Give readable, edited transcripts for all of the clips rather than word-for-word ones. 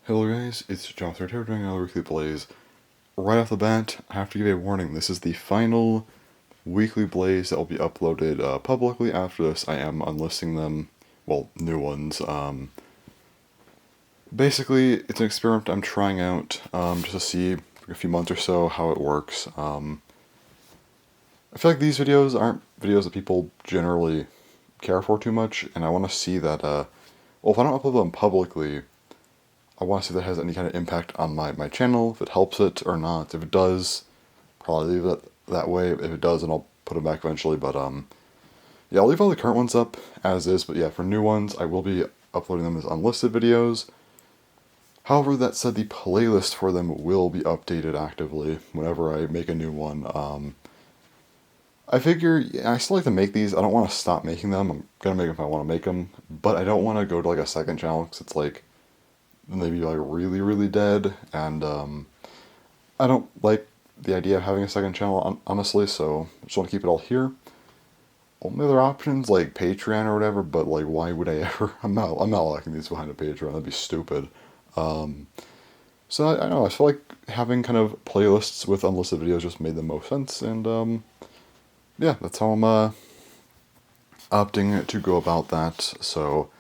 Hello guys, it's Jonathan here doing another weekly blaze. Right off the bat, I have to give a warning. This is the final weekly blaze that will be uploaded publicly. After this, I am unlisting them. Well, new ones. Basically, it's an experiment I'm trying out just to see for a few months or so how it works. I feel like these videos aren't videos that people generally care for too much, and I want to see that, well, if I don't upload them publicly, I want to see if that has any kind of impact on my channel, if it helps it or not. If it does, probably leave it that way. If it does, then I'll put them back eventually. But yeah, I'll leave all the current ones up as is. But yeah, for new ones, I will be uploading them as unlisted videos. However, that said, the playlist for them will be updated actively whenever I make a new one. I figure I still like to make these. I don't want to stop making them. I'm gonna make them if I want to make them, but I don't want to go to like a second channel because it's like maybe like really really dead, and I don't like the idea of having a second channel honestly. So I just want to keep it all here. Only other options like Patreon or whatever, but like why would I ever? I'm not locking these behind a Patreon. That'd be stupid. Um, so I don't know. I feel like having kind of playlists with unlisted videos just made the most sense, and yeah, that's how I'm opting to go about that. So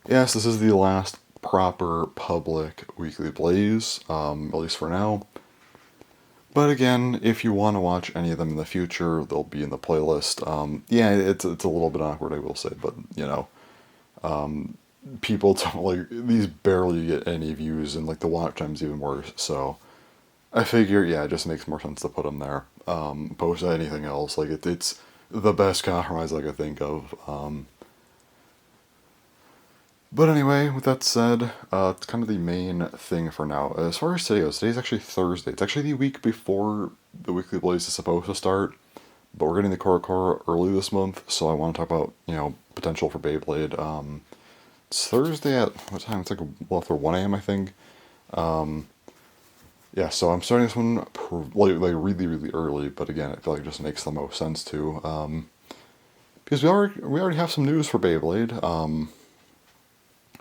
yes, this is the last proper public weekly blaze, at least for now. But again, if you want to watch any of them in the future, they'll be in the playlist. Yeah, it's a little bit awkward, I will say, but you know, people don't like these barely get any views, and like the watch time's even worse. So I figure, yeah, it just makes more sense to put them there. Opposed to anything else, like it's the best compromise I could think of. But anyway, with that said, it's kind of the main thing for now. As far as today goes, today's actually Thursday. It's actually the week before the weekly blaze is supposed to start, but we're getting the Korokoro early this month, so I want to talk about, potential for Beyblade. It's Thursday at, what time? It's like well after 1 a.m. I think. Yeah, so I'm starting this one like really really early, but again, I feel like it just makes the most sense to, because we already have some news for Beyblade.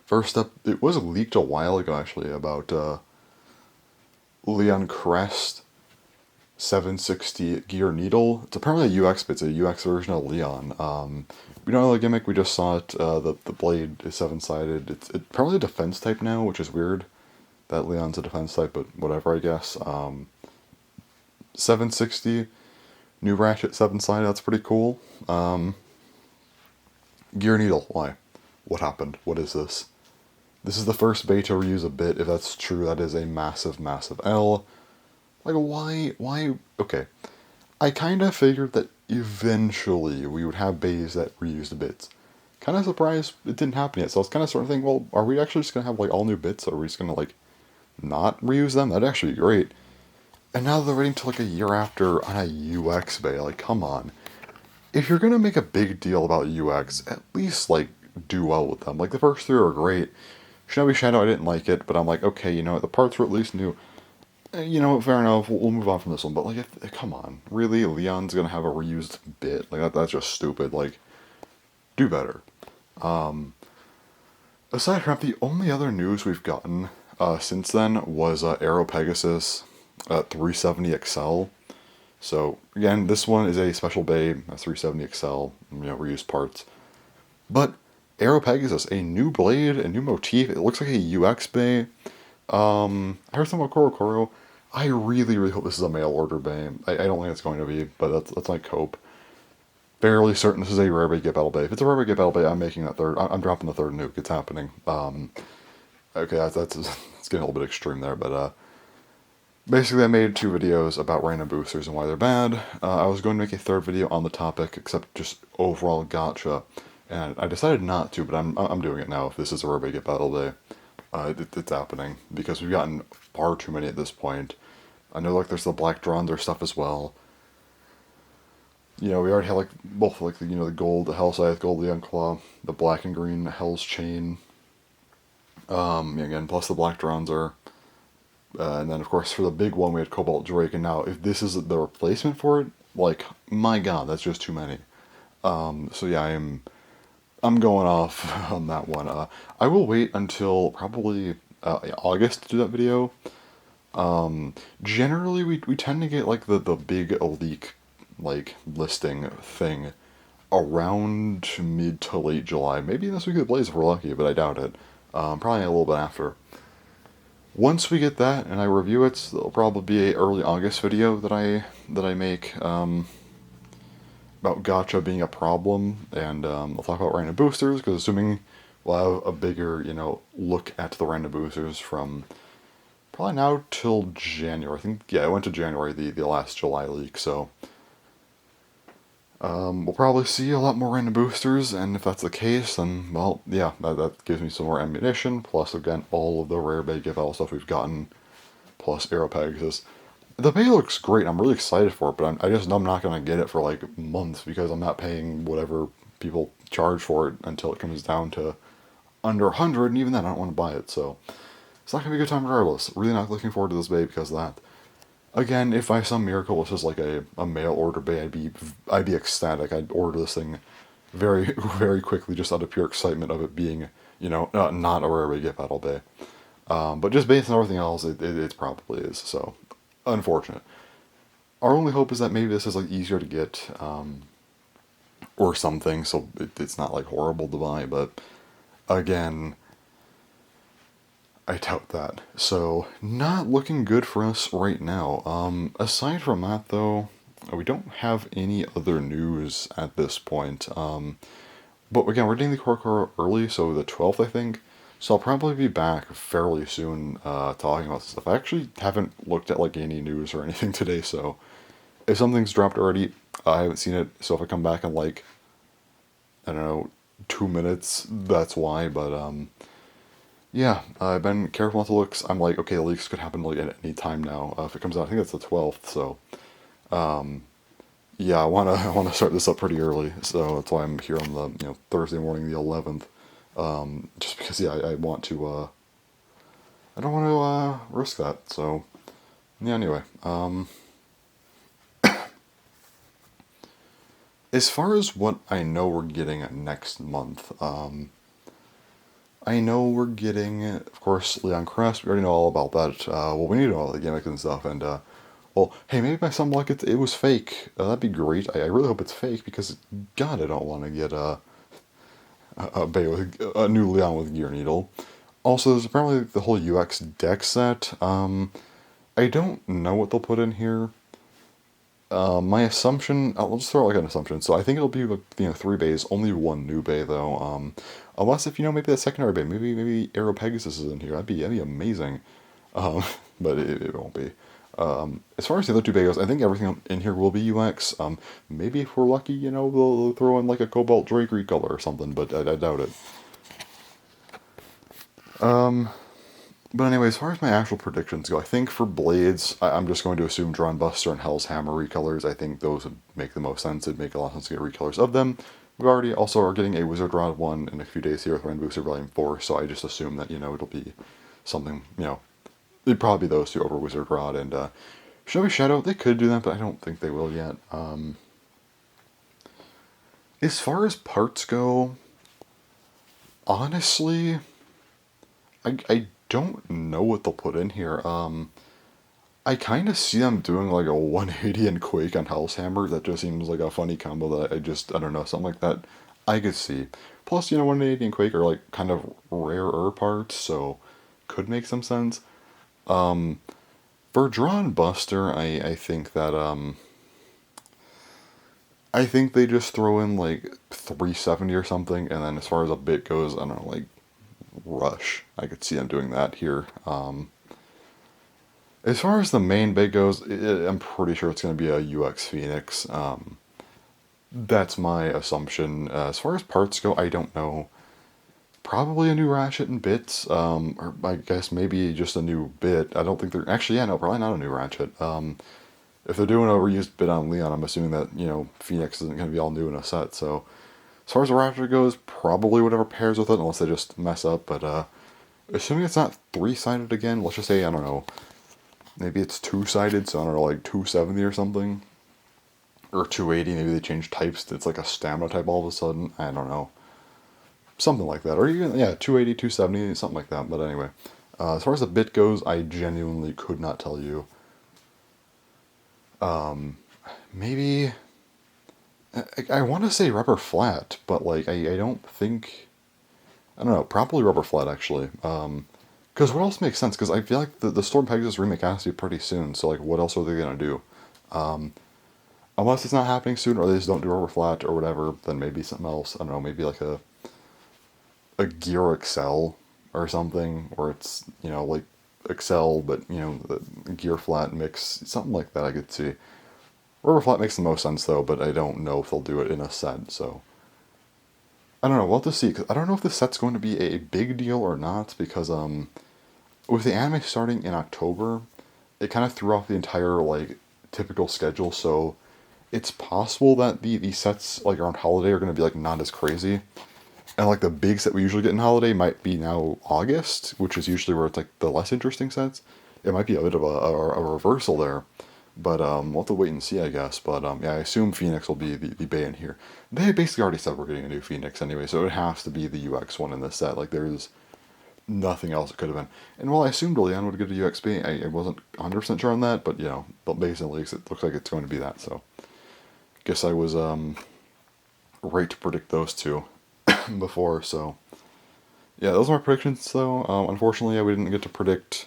First up, it was leaked a while ago actually about Leon Crest 760 Gear Needle. It's apparently a UX, but it's a UX version of Leon. We don't know the gimmick. We just saw it. The blade is 7-sided. It's apparently a defense type now, which is weird. That Leon's a defense type, but whatever, I guess. 760 new ratchet 7-sided. That's pretty cool. Gear Needle. Why? What happened? What is this? This is the first beta to reuse a bit. If that's true, that is a massive, massive L. Like, why? Okay. I kind of figured that eventually we would have bays that reused bits. Kind of surprised it didn't happen yet. So I was kind of sort of thinking, well, are we actually just going to have, like, all new bits? Or are we just going to, like, not reuse them? That'd actually be great. And now they're waiting till, like, a year after on a UX bay. Like, come on. If you're going to make a big deal about UX, at least, like, do well with them. Like, the first 3 are great. Shinobi Shadow, I didn't like it, but I'm like, okay, you know what, the parts were at least new. You know, fair enough, we'll move on from this one, but like, come on, really? Leon's gonna have a reused bit? Like, that's just stupid, like, do better. Aside from that, the only other news we've gotten since then was Aero Pegasus 370 XL. So, again, this one is a special bay, a 370 XL, reused parts. But Aero Pegasus, a new blade, a new motif. It looks like a UX bay. I heard something about Korokoro. I really, really hope this is a mail order bay. I don't think it's going to be, but that's my cope. Fairly certain this is a rare bay get battle bay. If it's a rare bay get battle bay, I'm making that third. I'm dropping the third nuke. It's happening. Okay, that's it's getting a little bit extreme there, but basically, I made 2 videos about random boosters and why they're bad. I was going to make a third video on the topic, except just overall gotcha. And I decided not to, but I'm doing it now. If this is a rare bay get battle day, it's happening because we've gotten far too many at this point. I know like there's the Black Dronzer stuff as well. We already have like both like the gold, the Hell Scythe, gold Leon Claw, the black and green Hell's Chain. Again, plus the Black Dronzer. And then of course for the big one we had Cobalt Drake, and now if this is the replacement for it, like my god, that's just too many. So yeah, I'm going off on that one. I will wait until probably August to do that video. Generally, we tend to get like the big leak like listing thing around mid to late July. Maybe this week of the Blaze if we're lucky, but I doubt it. Probably a little bit after. Once we get that and I review it, there'll probably be a early August video that I make about gacha being a problem, and I'll talk about random boosters because assuming we'll have a bigger look at the random boosters from probably now till January. I think yeah, it went to January the last July leak, so we'll probably see a lot more random boosters, and if that's the case, then, well, yeah, that gives me some more ammunition, plus, again, all of the rare Bay gift battle stuff we've gotten, plus Arrow Pegasus. The Bay looks great, I'm really excited for it, but I just know I'm not going to get it for, like, months, because I'm not paying whatever people charge for it until it comes down to under 100, and even then, I don't want to buy it, so it's not going to be a good time regardless. Really not looking forward to this Bay because of that. Again, if by some miracle this is like a mail order Bay, I'd be ecstatic. I'd order this thing very very quickly just out of pure excitement of it being not a rare Bay gift battle Bay. But just based on everything else, it probably is. So unfortunate. Our only hope is that maybe this is like easier to get or something, so it's not like horrible to buy. But again, I doubt that. So, not looking good for us right now. Aside from that, though, we don't have any other news at this point. But again, we're getting the core early, so the 12th, I think. So I'll probably be back fairly soon talking about stuff. I actually haven't looked at like any news or anything today, so if something's dropped already, I haven't seen it. So if I come back in like, I don't know, 2 minutes, that's why. But yeah, I've been careful not to look. I'm like, okay, the leaks could happen like at any time now. If it comes out, I think that's the 12th. So, yeah, I wanna start this up pretty early. So that's why I'm here on the Thursday morning, the 11th. Just because yeah, I want to. I don't want to risk that. So yeah. Anyway, as far as what I know we're getting next month, I know we're getting, of course, Leon Crest. We already know all about that. Well, we need to know all the gimmicks and stuff. And, well, hey, maybe by some luck it was fake. That'd be great. I really hope it's fake because, God, I don't want to get a new Leon with Gear Needle. Also, there's apparently the whole UX deck set. I don't know what they'll put in here. My assumption, I'll just throw out like an assumption. So I think it'll be like, 3 bays, only one new bay though. Unless if maybe the secondary bay, maybe Arrow Pegasus is in here. That'd be amazing. Um, but it won't be. As far as the other 2 bay goes, I think everything in here will be UX. Maybe if we're lucky, they'll throw in like a Cobalt Drakery color or something, but I doubt it. But anyway, as far as my actual predictions go, I think for Blades, I'm just going to assume Drawn Buster and Hell's Hammer recolors. I think those would make the most sense. It'd make a lot of sense to get recolors of them. We already also are getting a Wizard Rod 1 in a few days here with Random Booster Volume 4, so I just assume that, it'll be something, it'd probably be those two over Wizard Rod. And Shinobi Shadow, they could do that, but I don't think they will yet. As far as parts go, honestly, I don't know what they'll put in here. I kind of see them doing like a 180 and Quake on Hell's Hammer. That just seems like a funny combo that I don't know, something like that I could see. Plus, 180 and Quake are like kind of rarer parts, so could make some sense. For Drawn Buster, I think that, I think they just throw in like 370 or something, and then as far as a bit goes, I don't know, like Rush. I could see them doing that here. As far as the main bit goes, I'm pretty sure it's going to be a UX Phoenix. That's my assumption. As far as parts go, I don't know. Probably a new Ratchet and bits, or I guess maybe just a new bit. I don't think they're actually. Yeah, no, probably not a new Ratchet. If they're doing a reused bit on Leon, I'm assuming that Phoenix isn't going to be all new in a set. So as far as the Ratchet goes, probably whatever pairs with it, unless they just mess up. But assuming it's not 3-sided again, let's just say, I don't know, maybe it's 2-sided, so I don't know, like 270 or something. Or 280, maybe they change types, it's like a stamina type all of a sudden, I don't know. Something like that, or even, yeah, 280, 270, something like that, but anyway. As far as the bit goes, I genuinely could not tell you. Maybe I want to say rubber flat, but like I don't think I don't know. Probably rubber flat actually. Because what else makes sense? Because I feel like the Storm Pegasus remake has to be pretty soon. So like, what else are they gonna do? Unless it's not happening soon, or they just don't do rubber flat or whatever, then maybe something else. I don't know. Maybe like a Gear Excel or something, or it's like Excel, but the Gear flat mix, something like that. I could see. Rubber flat makes the most sense though, but I don't know if they'll do it in a set. So I don't know. We'll have to see. Cause I don't know if the set's going to be a big deal or not. Because with the anime starting in October, it kind of threw off the entire like typical schedule. So it's possible that the sets like around holiday are going to be like not as crazy. And like the big set we usually get in holiday might be now August, which is usually where it's like the less interesting sets. It might be a bit of a reversal there. But we'll have to wait and see, I guess. But yeah, I assume Phoenix will be the bane here. They basically already said we're getting a new Phoenix anyway, so it has to be the UX one in this set. Like, there's nothing else it could have been. And while I assumed Leon would get a UXB, I wasn't 100% sure on that, but but based on leaks, it looks like it's going to be that. So, guess I was right to predict those two before. So, yeah, those are my predictions, though. Unfortunately, we didn't get to predict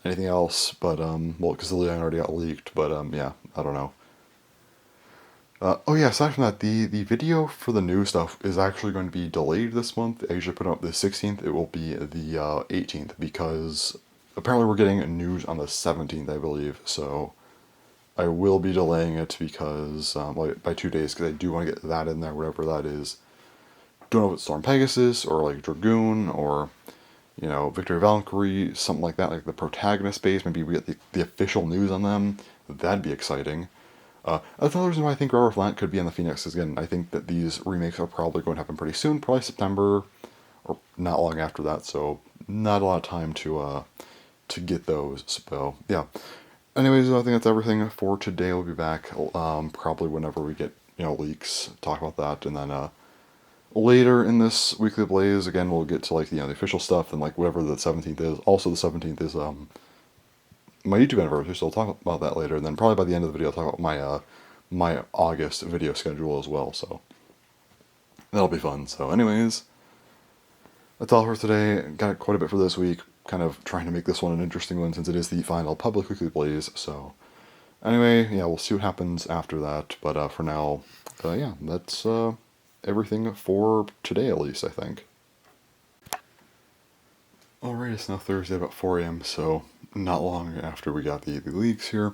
anything else, but well, because the Leon already got leaked. But yeah, I don't know. Oh yeah, aside from that, the video for the new stuff is actually going to be delayed this month. I usually put it up the 16th. It will be the 18th because apparently we're getting news on the 17th, I believe. So I will be delaying it because like by 2 days because I do want to get that in there, whatever that is. Don't know if it's Storm Pegasus or like Dragoon or Victory Valkyrie, something like that, like the protagonist base. Maybe we get the official news on them. That'd be exciting. That's another reason why I think Rubber Flat could be on the Phoenix. Is again, I think that these remakes are probably going to happen pretty soon, probably September, or not long after that. So not a lot of time to get those. So yeah. Anyways, I think that's everything for today. We'll be back probably whenever we get leaks. Talk about that, and then later in this weekly blaze, again we'll get to like the official stuff and like whatever the 17th is. Also, the 17th is my YouTube anniversary, so I'll talk about that later. And then probably by the end of the video, I'll talk about my August video schedule as well. So that'll be fun. So, anyways, that's all for today. Got quite a bit for this week. Kind of trying to make this one an interesting one since it is the final public weekly blaze. So, anyway, yeah, we'll see what happens after that. But for now, yeah, that's everything for today, at least I think. Alright, it's now Thursday about 4 a.m., so not long after we got the leaks here.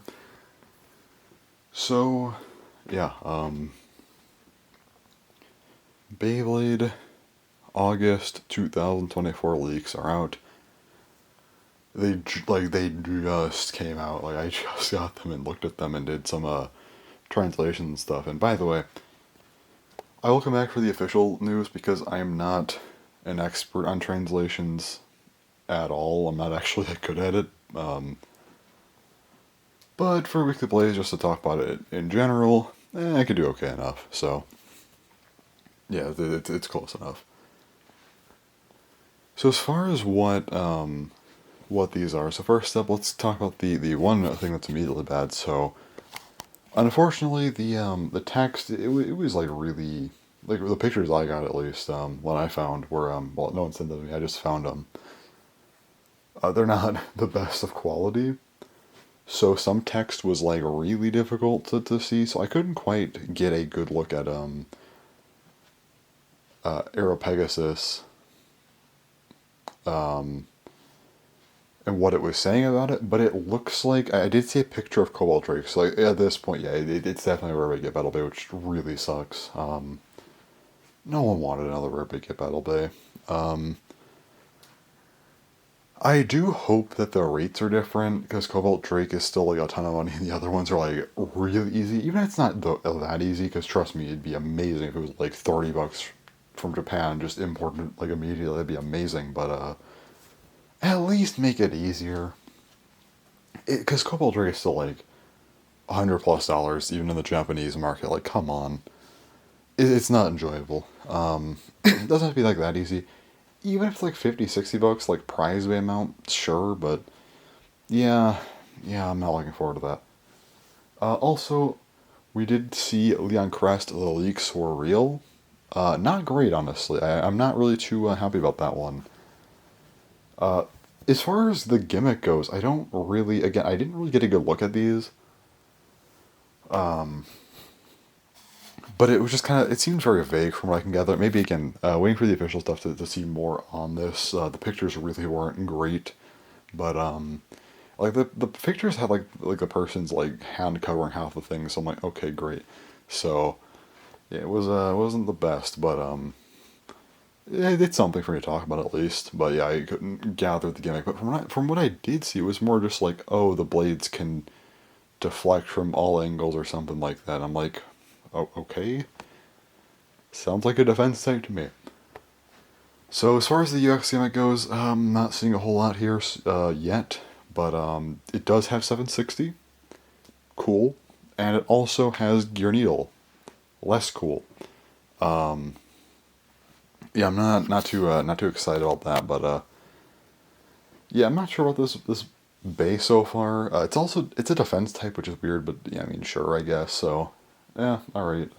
So, yeah, Beyblade August 2024 leaks are out. They just came out. Like, I just got them and looked at them and did some translation and stuff. And by the way, I will come back for the official news because I am not an expert on translations at all. I'm not actually that good at it. But for Weekly Blaze, just to talk about it in general, I could do okay enough. So, yeah, it's close enough. So as far as what these are, so first up, let's talk about the one thing that's immediately bad. So, unfortunately, the text it was like really like the pictures I got at least what I found were well, no one sent them to me. I just found them. They're not the best of quality. So some text was like really difficult to see, so I couldn't quite get a good look at Aero Pegasus and what it was saying about it, but it looks like I did see a picture of Cobalt Drake. So like, at this point, yeah, it's definitely a Rare Bait Get Battle Bay, which really sucks. No one wanted another Rare Bait Get Battle Bay. I do hope that the rates are different because Cobalt Drake is still like a ton of money, and the other ones are like really easy. Even if it's not that easy, because trust me, it'd be amazing if it was like $30 from Japan, just imported like immediately. It'd be amazing, but at least make it easier. Because Cobalt Drake is still like $100+ even in the Japanese market. Like, come on, it's not enjoyable. It doesn't have to be like that easy. even if it's like 50, $60, like prize way amount, sure, but yeah, yeah, I'm not looking forward to that. Also, we did see Leon Crest, the leaks were real. Not great, honestly. I'm not really too happy about that one. Uh, as far as the gimmick goes, I don't really, again, I didn't really get a good look at these. Um, but it was just kind of, it seems very vague from what I can gather. Maybe again, waiting for the official stuff to see more on this. The pictures really weren't great, but like the pictures had like the person's like hand covering half the thing, so I'm like, okay, great. So yeah, it wasn't the best, but yeah, it's something for me to talk about at least. But yeah, I couldn't gather the gimmick. But from what I did see, it was more just like, oh, the blades can deflect from all angles or something like that. I'm like, oh, okay, sounds like a defense tank to me. So as far as the UX gimmick goes, not seeing a whole lot here yet, but it does have 760, cool, and it also has Gear Needle, less cool. Um, yeah, I'm not too excited about that, but yeah, I'm not sure about this base so far. It's a defense type, which is weird, but yeah, I mean, sure, I guess. So yeah, all right.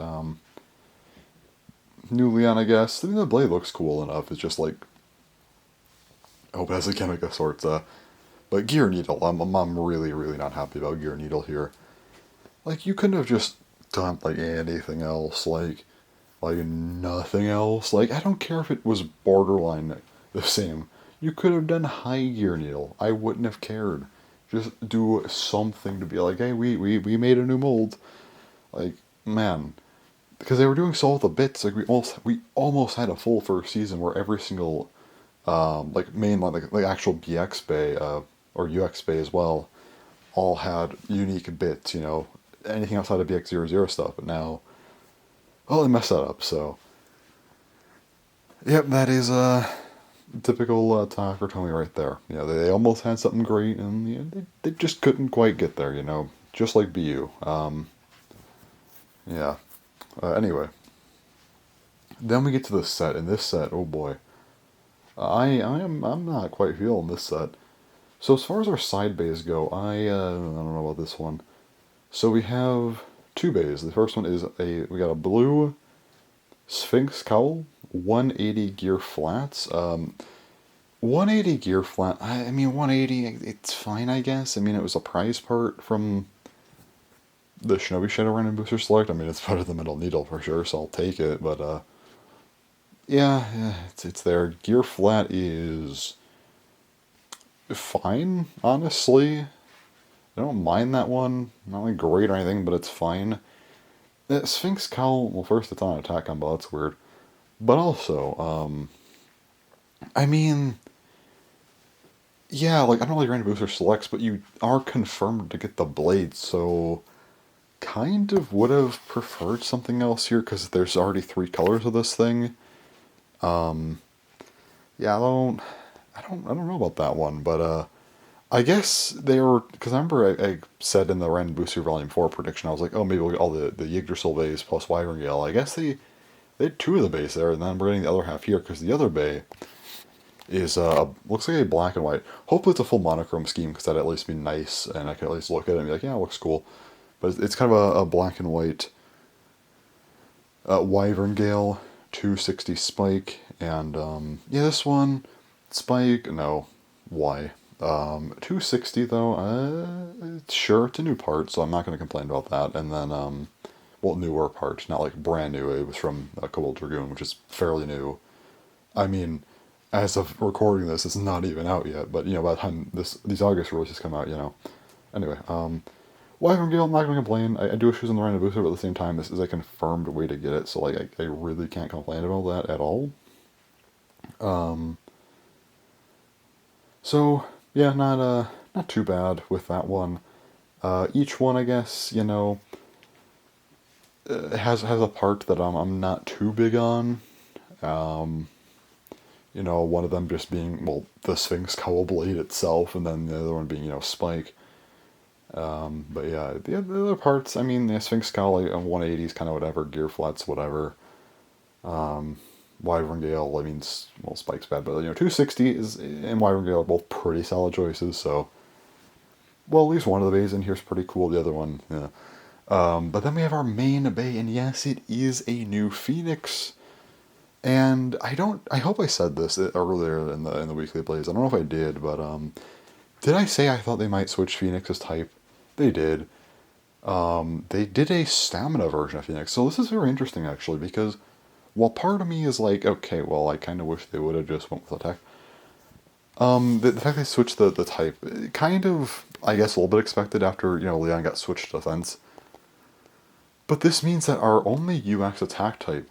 New Leon, I guess. I mean, the blade looks cool enough. It's just like, I hope it has a gimmick of sorts. But Gear Needle, I'm really really not happy about Gear Needle here. Like you couldn't have just done like anything else, like nothing else. Like I don't care if it was borderline the same. You could have done High Gear Needle. I wouldn't have cared. Just do something to be like, hey, we made a new mold. Like man, because they were doing so with the bits. Like we almost had a full first season where every single like mainline like actual BX Bay or UX Bay as well all had unique bits. You know, anything outside of BX00 stuff. But now, oh, they messed that up. So, yep, that is typical Takatomi right there. You know, they almost had something great, and you know, they just couldn't quite get there. You know, just like BU. Yeah. Anyway, then we get to the set, and this set, oh boy, I'm not quite feeling this set. So as far as our side bays go, I don't know about this one. So we have two bays. The first one is we got a blue Sphinx cowl, 180 gear flats. 180 gear flat. I mean 180. It's fine, I guess. I mean it was a prize part from the Shinobi Shadow Random Booster Select. I mean it's better than Metal Needle for sure, so I'll take it. But yeah, it's there. Gear flat is fine, honestly. I don't mind that one. Not like great or anything, but it's fine. The Sphinx Cowl, well, first it's on attack combo, that's weird. But also, I mean, yeah, like, I don't really random booster selects, but you are confirmed to get the blade, so kind of would have preferred something else here, because there's already three colors of this thing. Um, yeah, I don't know about that one, but, I guess they were, because I remember I said in the Random Booster Volume 4 prediction, I was like, oh, maybe we'll get all the Yggdrasil bays plus Wyvern Gale. I guess they had two of the bays there, and then we're getting the other half here, because the other bay is, looks like a black and white. Hopefully it's a full monochrome scheme, because that'd at least be nice, and I can at least look at it and be like, yeah, it looks cool. But it's kind of a black and white Wyvern Gale, 260 Spike, and, yeah, this one, Spike, no, why? 260 though, sure, it's a new part, so I'm not going to complain about that. And then, well, newer part, not like brand new. It was from Cobalt Dragoon, which is fairly new. I mean, as of recording this, it's not even out yet, but you know, by the time these August releases come out, you know. Anyway, Wyvern Gale, I'm not going to complain. I do issues on the random booster, but at the same time, this is a confirmed way to get it, so like, I really can't complain about that at all. Um, so yeah, not too bad with that one. Each one, I guess, you know, has a part that I'm not too big on. Um, you know, one of them just being well the Sphinx Cowl Blade itself, and then the other one being Spike. But yeah, the other parts, I mean, the Sphinx Cowl on 180 is kind of whatever, gear flats, whatever. Um, Wyvern Gale, I mean, well, Spike's bad, but 260 is and Wyvern Gale are both pretty solid choices. So, well, at least one of the bays in here is pretty cool. The other one, yeah. But then we have our main bay, and yes, it is a new Phoenix. And I hope I said this earlier in the weekly plays. I don't know if I did, but did I say I thought they might switch Phoenix's type? They did. They did a stamina version of Phoenix, so this is very interesting actually because while part of me is like, okay, well, I kind of wish they would have just went with attack. The fact they switched the type, kind of, I guess, a little bit expected after Leon got switched to defense. But this means that our only UX attack type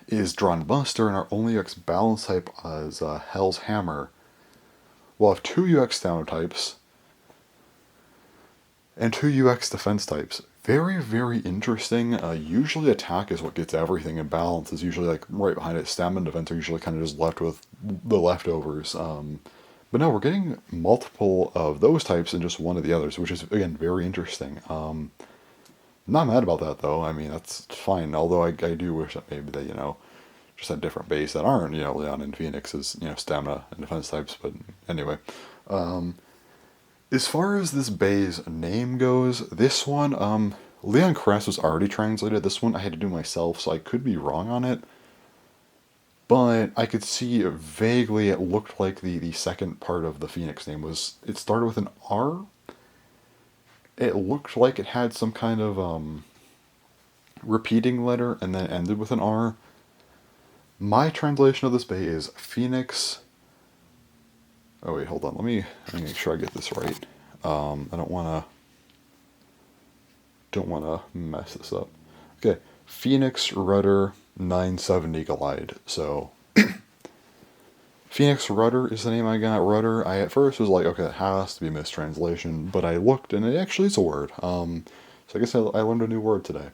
is Drawn Buster, and our only UX balance type is Hell's Hammer. We'll have two UX stamina types and two UX defense types. Very, very interesting. Usually attack is what gets everything, and balance is usually like right behind it. Stamina and defense are usually kind of just left with the leftovers. But no, we're getting multiple of those types and just one of the others, which is, again, very interesting. Not mad about that, though. I mean, that's fine. Although I do wish that maybe they, just had different base that aren't, Leon and Phoenix's, stamina and defense types. But anyway. As far as this bay's name goes, this one, Leon Crest was already translated. This one I had to do myself, so I could be wrong on it. But I could see vaguely it looked like the second part of the Phoenix name was, it started with an R. It looked like it had some kind of repeating letter and then ended with an R. My translation of this bay is Phoenix. Oh wait, hold on. Let me make sure I get this right. I don't wanna mess this up. Okay, Phoenix Rudder 970 Glide. So Phoenix Rudder is the name I got. Rudder. I at first was like, okay, that has to be a mistranslation, but I looked and it actually is a word. So I guess I learned a new word today.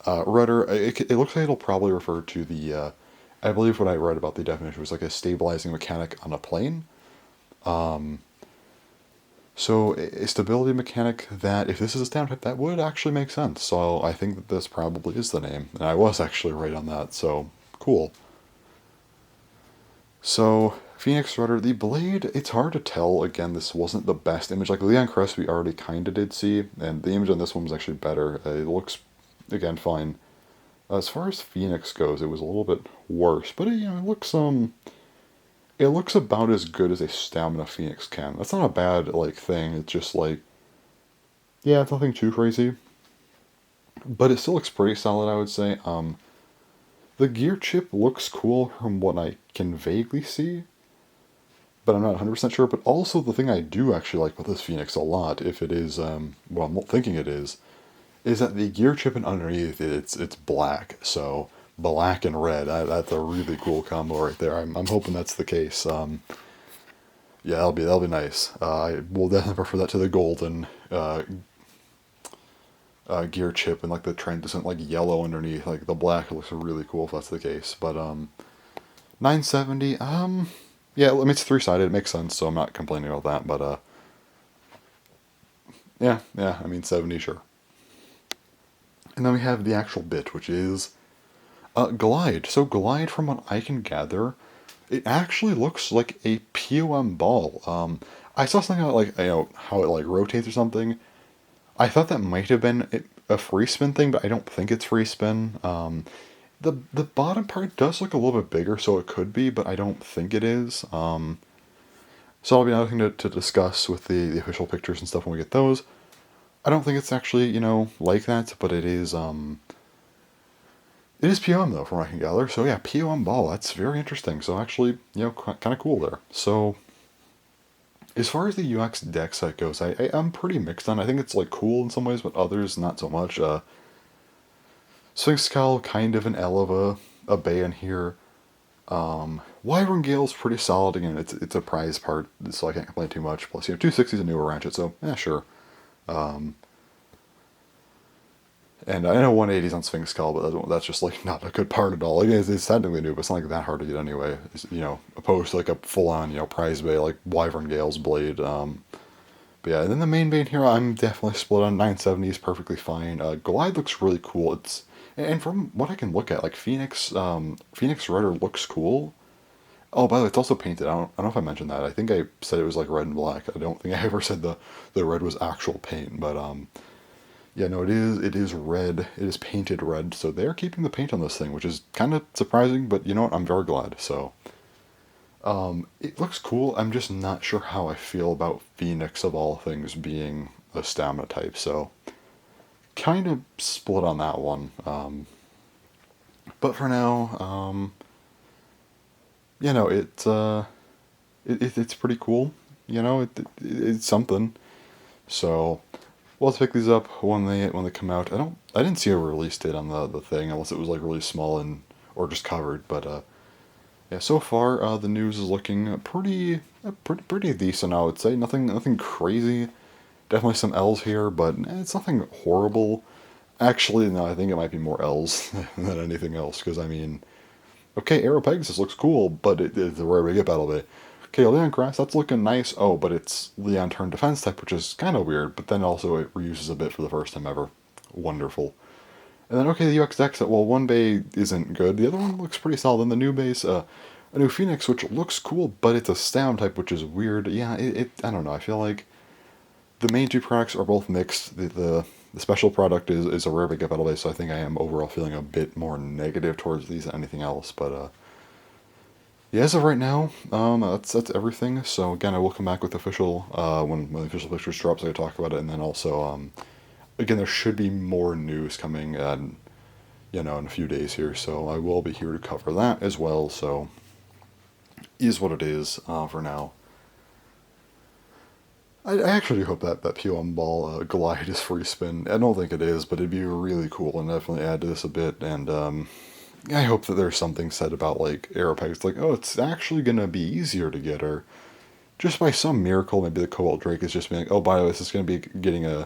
Rudder. It looks like it'll probably refer to the. I believe what I read about the definition was like a stabilizing mechanic on a plane. So a stability mechanic that, if this is a stamina type, that would actually make sense. So I think that this probably is the name. And I was actually right on that, so cool. So, Phoenix Rudder, the blade, it's hard to tell. Again, this wasn't the best image. Like Leon Crest we already kind of did see, and the image on this one was actually better. It looks, again, fine. As far as Phoenix goes, it was a little bit worse, but it looks about as good as a stamina Phoenix can. That's not a bad thing. It's just yeah, it's nothing too crazy, but it still looks pretty solid, I would say. The gear chip looks cool from what I can vaguely see, but I'm not 100% sure. But also the thing I do actually like with this Phoenix a lot, if it is what I'm thinking it is that the gear chip and underneath it's black. So black and red. That's a really cool combo right there. I'm hoping that's the case. Yeah, that'll be nice. I will definitely prefer that to the golden gear chip and the translucent yellow underneath. The black looks really cool if that's the case. But 970. Yeah, I mean it's three-sided. It makes sense, so I'm not complaining about that. But yeah. I mean 70, sure. And then we have the actual bit, which is Glide. So Glide, from what I can gather, it actually looks like a POM ball. I saw something about how it rotates or something. I thought that might have been a free spin thing, but I don't think it's free spin. The bottom part does look a little bit bigger, so it could be, but I don't think it is. So that'll be another thing to discuss with the official pictures and stuff when we get those. I don't think it's actually, like that, but it is POM though, from what I can gather. So yeah, POM ball, that's very interesting. So actually, kind of cool there. So as far as the UX deck set goes, I'm pretty mixed on. I think it's cool in some ways, but others not so much. Sphinx Cowl, kind of an L of a bay in here. Wyvern Gale's pretty solid. Again, it's a prize part, so I can't complain too much. Plus, 260 is a newer Ratchet, so yeah, sure. And I know 180's on Sphinx Cowl, but that's just not a good part at all. It's technically new, but it's not that hard to get anyway. Opposed to a full-on prize bay like Wyvern Gale's blade. But yeah, and then the main bay here, I'm definitely split on. 970 is perfectly fine. Glide looks really cool. And from what I can look at, like Phoenix Redder looks cool. Oh, by the way, it's also painted. I don't know if I mentioned that. I think I said it was like red and black. I don't think I ever said the red was actual paint, but yeah, no, it is red. It is painted red. So they're keeping the paint on this thing, which is kind of surprising, but you know what? I'm very glad. So it looks cool. I'm just not sure how I feel about Phoenix of all things being a stamina type. So kind of split on that one. But for now, you know, it's pretty cool. You know, it's something. So we'll have to pick these up when they come out. I didn't see a release date on the thing unless it was like really small and or just covered. But yeah, so far the news is looking pretty decent. I would say nothing crazy. Definitely some L's here, but it's nothing horrible. Actually, no, I think it might be more L's than anything else. Because I mean, okay, Aero Pegasus looks cool, but it's a rare we get Battle Bay. Okay, Leon Grass, that's looking nice. Oh, but it's Leon turn defense type, which is kind of weird, but then also it reuses a bit for the first time ever. Wonderful. And then, okay, the UX deck set, well, one bay isn't good. The other one looks pretty solid. Then the new base, a new Phoenix, which looks cool, but it's a Sound type, which is weird. Yeah, I don't know. I feel like the main two products are both mixed. The special product is a rare big battle base, so I think I am overall feeling a bit more negative towards these than anything else, but yeah, as of right now, that's everything. So again, I will come back with official when the official pictures drop, so I talk about it, and then also again there should be more news coming, you know, in a few days here. So I will be here to cover that as well. So is what it is for now. I actually hope that POM ball glide is free spin. I don't think it is, but it'd be really cool and definitely add to this a bit. And I hope that there's something said about like Aeropegs, like, oh, it's actually gonna be easier to get, or just by some miracle, maybe the Cobalt Drake is just being like, oh, by the way, this is gonna be getting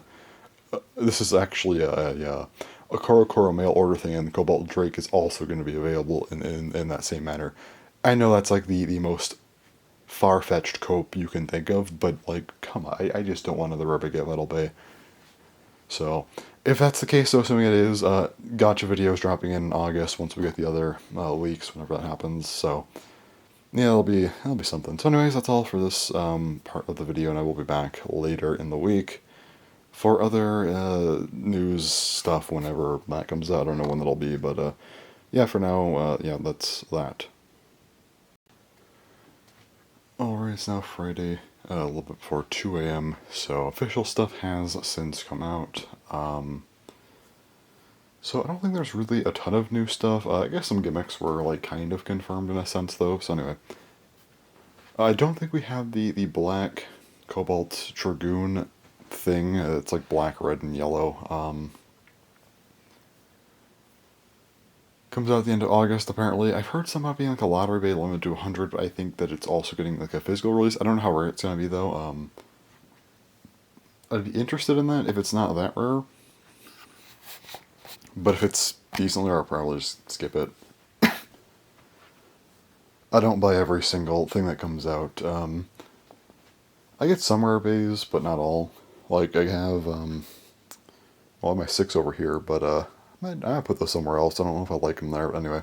this is actually a Koro Koro mail order thing, and the Cobalt Drake is also going to be available in that same manner. I know that's like the most far fetched cope you can think of, but like, come on, I just don't want another Rubber Get Metal Bay. So, if that's the case, though, assuming it is, gotcha videos dropping in August once we get the other leaks, whenever that happens. So, yeah, it'll be something. So, anyways, that's all for this part of the video, and I will be back later in the week for other news stuff whenever that comes out. I don't know when that'll be, but yeah, for now, yeah, that's that. Alright, it's now Friday, a little bit before 2 a.m., so official stuff has since come out. So I don't think there's really a ton of new stuff. I guess some gimmicks were like kind of confirmed in a sense, though. So anyway, I don't think we have the black Cobalt Dragoon thing. It's like black, red, and yellow. Comes out at the end of August, apparently. I've heard somehow being like a lottery bay limited to 100, but I think that it's also getting like a physical release. I don't know how rare it's going to be, though. I'd be interested in that if it's not that rare. But if it's decently rare, I'll probably just skip it. I don't buy every single thing that comes out. I get some rare bays, but not all. Like, I have, well, I have my 6 over here, but, I put those somewhere else. I don't know if I like them there, but anyway.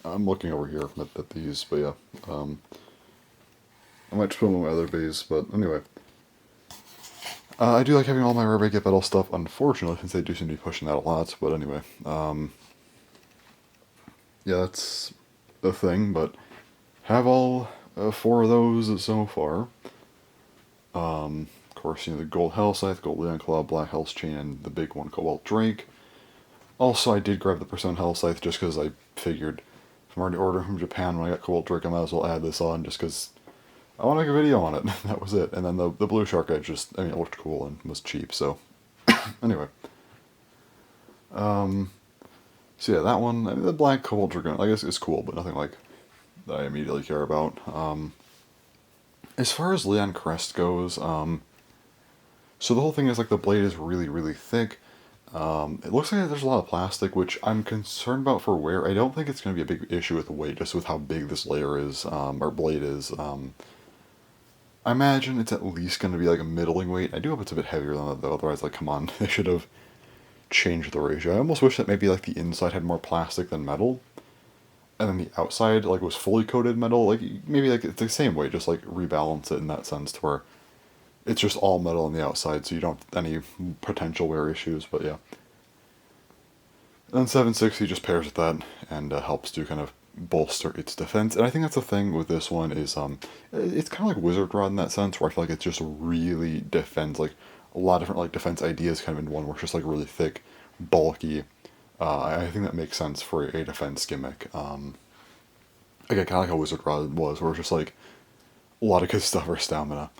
I'm looking over here at these, but yeah. I might just put them in my other bays, but anyway. I do like having all my rare bait get battle stuff, unfortunately, since they do seem to be pushing that a lot, but anyway. Yeah, that's the thing, but have all 4 of those so far. Of course, you know, the Gold Hell Scythe, Gold Leon Claw, Black Hell's Chain, and the big one, Cobalt Drake. Also, I did grab the Percent Hell Scythe just because I figured if I'm already ordering from Japan when I got Cobalt Drake, I might as well add this on just because I want to make a video on it. That was it. And then the Blue Shark, I mean, it looked cool and was cheap, so. Anyway. So yeah, that one, I mean, the Black Cobalt Dragoon, I guess is cool, but nothing like that I immediately care about. As far as Leon Crest goes, so the whole thing is like the blade is really, really thick. It looks like there's a lot of plastic, which I'm concerned about for wear. I don't think it's going to be a big issue with weight, just with how big this layer is, or blade is. I imagine it's at least going to be like a middling weight. I do hope it's a bit heavier than that, though, otherwise, like, come on, they should have change the ratio. I almost wish that maybe like the inside had more plastic than metal, and then the outside like was fully coated metal. Like maybe like it's the same way, just like rebalance it in that sense to where it's just all metal on the outside, so you don't have any potential wear issues. But yeah, and then 760 just pairs with that and helps to kind of bolster its defense. And I think that's the thing with this one is it's kind of like Wizard Rod in that sense, where I feel like it just really defends like a lot of different like defense ideas kind of in one, where it's just like really thick, bulky. I think that makes sense for a defense gimmick. Again, kind of like how Wizard Rod was, where it's just like a lot of good stuff for stamina.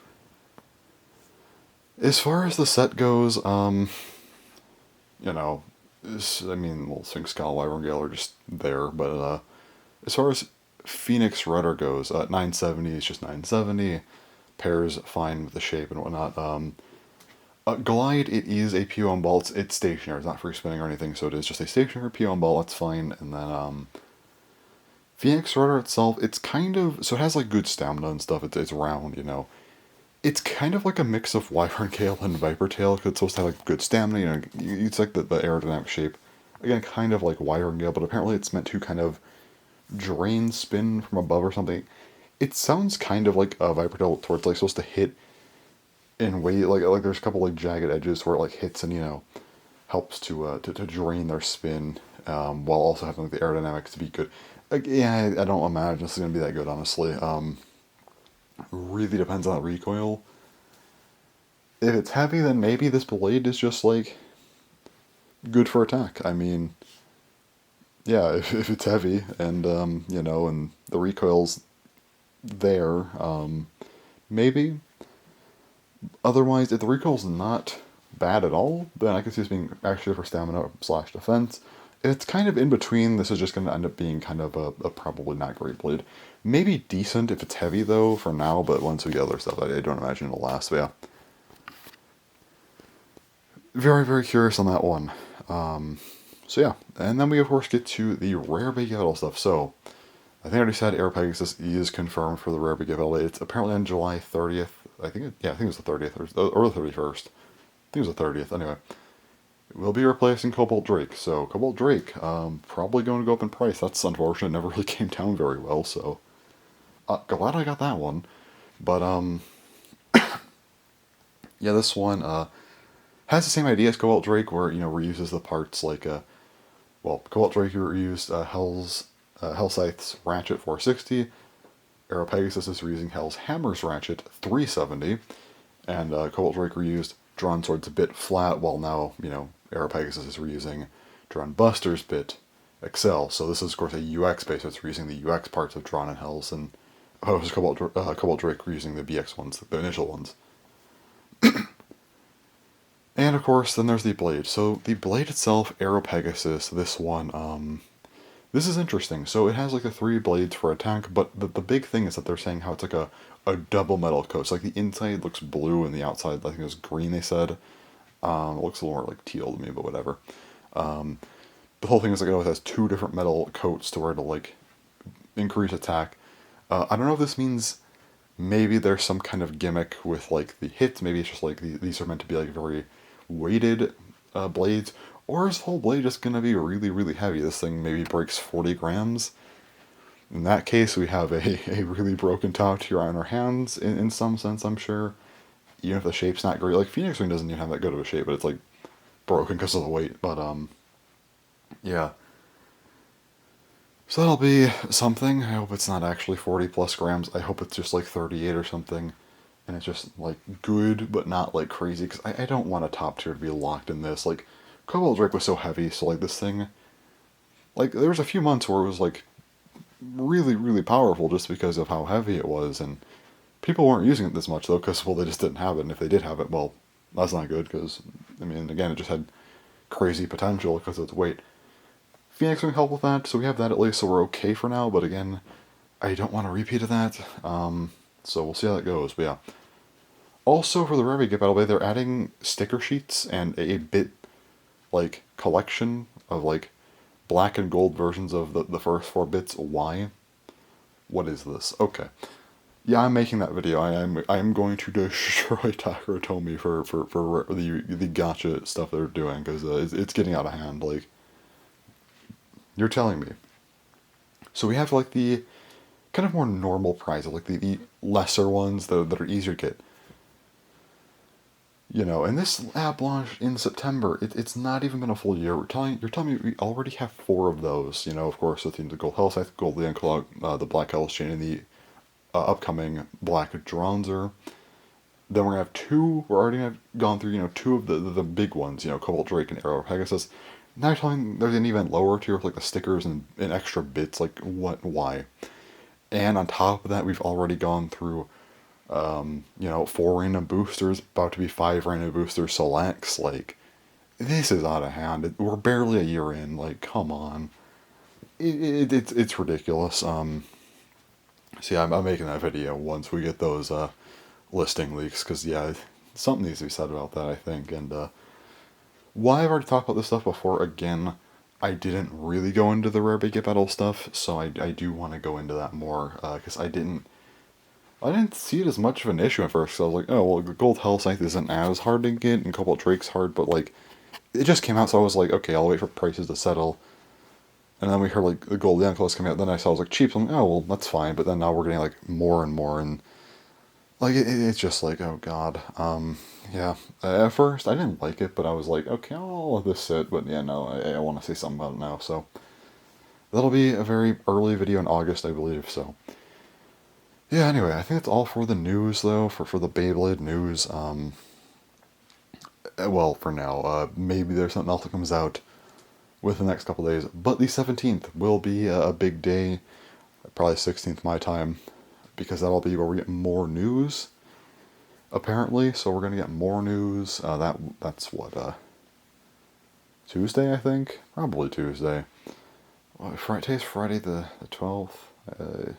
As far as the set goes, you know, I mean, well, Sphinx Skull, Wyvern Gale are just there, but as far as Phoenix Rudder goes, 970 is just 970. Pairs fine with the shape and whatnot. Glide, it is a POM ball. It's stationary. It's not free spinning or anything, so it is just a stationary POM ball. That's fine. And then Phoenix Rudder itself, it's kind of so it has like good stamina and stuff. It's round, you know. It's kind of like a mix of Wyvern Gale and Viper Tail, because it's supposed to have like good stamina. You know, it's like the aerodynamic shape. Again, kind of like Wyvern Gale, but apparently it's meant to kind of drain spin from above or something. It sounds kind of like a Viper Tail, towards like supposed to hit in way like there's a couple like jagged edges where it like hits and you know helps to drain their spin, while also having like the aerodynamics to be good. Like, yeah, I don't imagine this is gonna be that good, honestly. Really depends on the recoil. If it's heavy, then maybe this blade is just like good for attack. I mean, yeah, if it's heavy and you know, and the recoil's there, maybe. Otherwise, if the recoil's not bad at all, then I can see this being actually for stamina slash defense. If it's kind of in between, this is just going to end up being kind of a probably not great blade. Maybe decent if it's heavy though for now, but once we get other stuff, I don't imagine it'll last. But yeah, very very curious on that one. So yeah, and then we of course get to the rare big metal stuff. So I think I already said Aero Pegasus is confirmed for the rare big metal. It's apparently on July 30th. I think it was the 30th or the 31st. I think it was the 30th. Anyway, it will be replacing Cobalt Drake. So Cobalt Drake, probably going to go up in price. That's unfortunate. It never really came down very well. So glad I got that one. But yeah, this one has the same idea as Cobalt Drake, where you know reuses the parts like Cobalt Drake reused Hellscythe's Ratchet 460. Aero Pegasus is reusing Hell's Hammer's Ratchet 370, and Cobalt Drake reused Drawn Sword's Bit Flat, while now, you know, Aero Pegasus is reusing Drawn Buster's Bit Excel. So this is, of course, a UX base, so it's reusing the UX parts of Drawn and Hell's, and Cobalt Drake reusing the BX ones, the initial ones. And, of course, then there's the blade. So the blade itself, Aero Pegasus, this one, this is interesting. So it has like the 3 blades for attack, but the big thing is that they're saying how it's like a double metal coat. So like the inside looks blue and the outside I think it was green, they said. It looks a little more like teal to me, but whatever. The whole thing is like it has 2 different metal coats to where to like increase attack. I don't know if this means maybe there's some kind of gimmick with like the hits. Maybe it's just like these are meant to be like very weighted blades. Or is the whole blade just going to be really, really heavy? This thing maybe breaks 40 grams. In that case, we have a really broken top tier on our hands, in some sense, I'm sure. Even if the shape's not great. Like, Phoenix Wing doesn't even have that good of a shape, but it's, like, broken because of the weight. But, yeah. So that'll be something. I hope it's not actually 40 plus grams. I hope it's just, like, 38 or something. And it's just, like, good, but not, like, crazy. Because I don't want a top tier to be locked in this. Like, Cobalt Drake was so heavy, so like this thing, like there was a few months where it was like really, really powerful just because of how heavy it was, and people weren't using it this much though, because well they just didn't have it, and if they did have it, well that's not good, because I mean again it just had crazy potential because of its weight. Phoenix can help with that, so we have that at least, so we're okay for now, but again, I don't want a repeat of that, so we'll see how that goes, but yeah. Also for the rare get battle blade, they're adding sticker sheets and a bit like collection of like black and gold versions of the first 4 bits. Why? What is this? Okay. Yeah, I'm making that video. I am going to destroy Takara for the gotcha stuff they're doing because it's getting out of hand. Like you're telling me. So we have like the kind of more normal prizes, like the lesser ones that are easier to get. You know, and this app launched in September. It's not even been a full year. You're telling me we already have four of those. You know, of course, with the Gold Health, Gold Leon Clog, the Black Hell's Chain, and the upcoming Black Dronzer. Then we're gonna have two. We're already have gone through, you know, two of the big ones. You know, Cobalt Drake and Arrow Pegasus. Now you're telling me there's an even lower tier with like the stickers and extra bits. Like what? Why? And on top of that, we've already gone through you know, four random boosters, about to be five random booster selects. Like, this is out of hand. We're barely a year in. Like, come on. It's ridiculous. So yeah, I'm making that video once we get those listing leaks, because yeah, something needs to be said about that, I think. And why I've already talked about this stuff before, again, I didn't really go into the rare big battle stuff, so I do want to go into that more, because I didn't see it as much of an issue at first. So I was like, oh, well, the Gold Hell Scythe isn't as hard to get, and Cobalt Drake's hard, but like, it just came out, so I was like, okay, I'll wait for prices to settle. And then we heard like the Gold Leon coming out. Then I saw it was like cheap. So I'm like, oh well, that's fine. But then now we're getting like more and more, and like it's just like, oh god. Yeah. At first I didn't like it, but I was like, okay, I'll let this sit. But yeah, no, I want to say something about it now. So that'll be a very early video in August, I believe. So yeah. Anyway, I think that's all for the news though. For the Beyblade news. Well, for now. Maybe there's something else that comes out with the next couple days. But the 17th will be a big day. Probably 16th my time, because that'll be where we get more news, apparently. So we're gonna get more news. That's what Tuesday, I think, probably Tuesday. Well, today's Friday the 12th.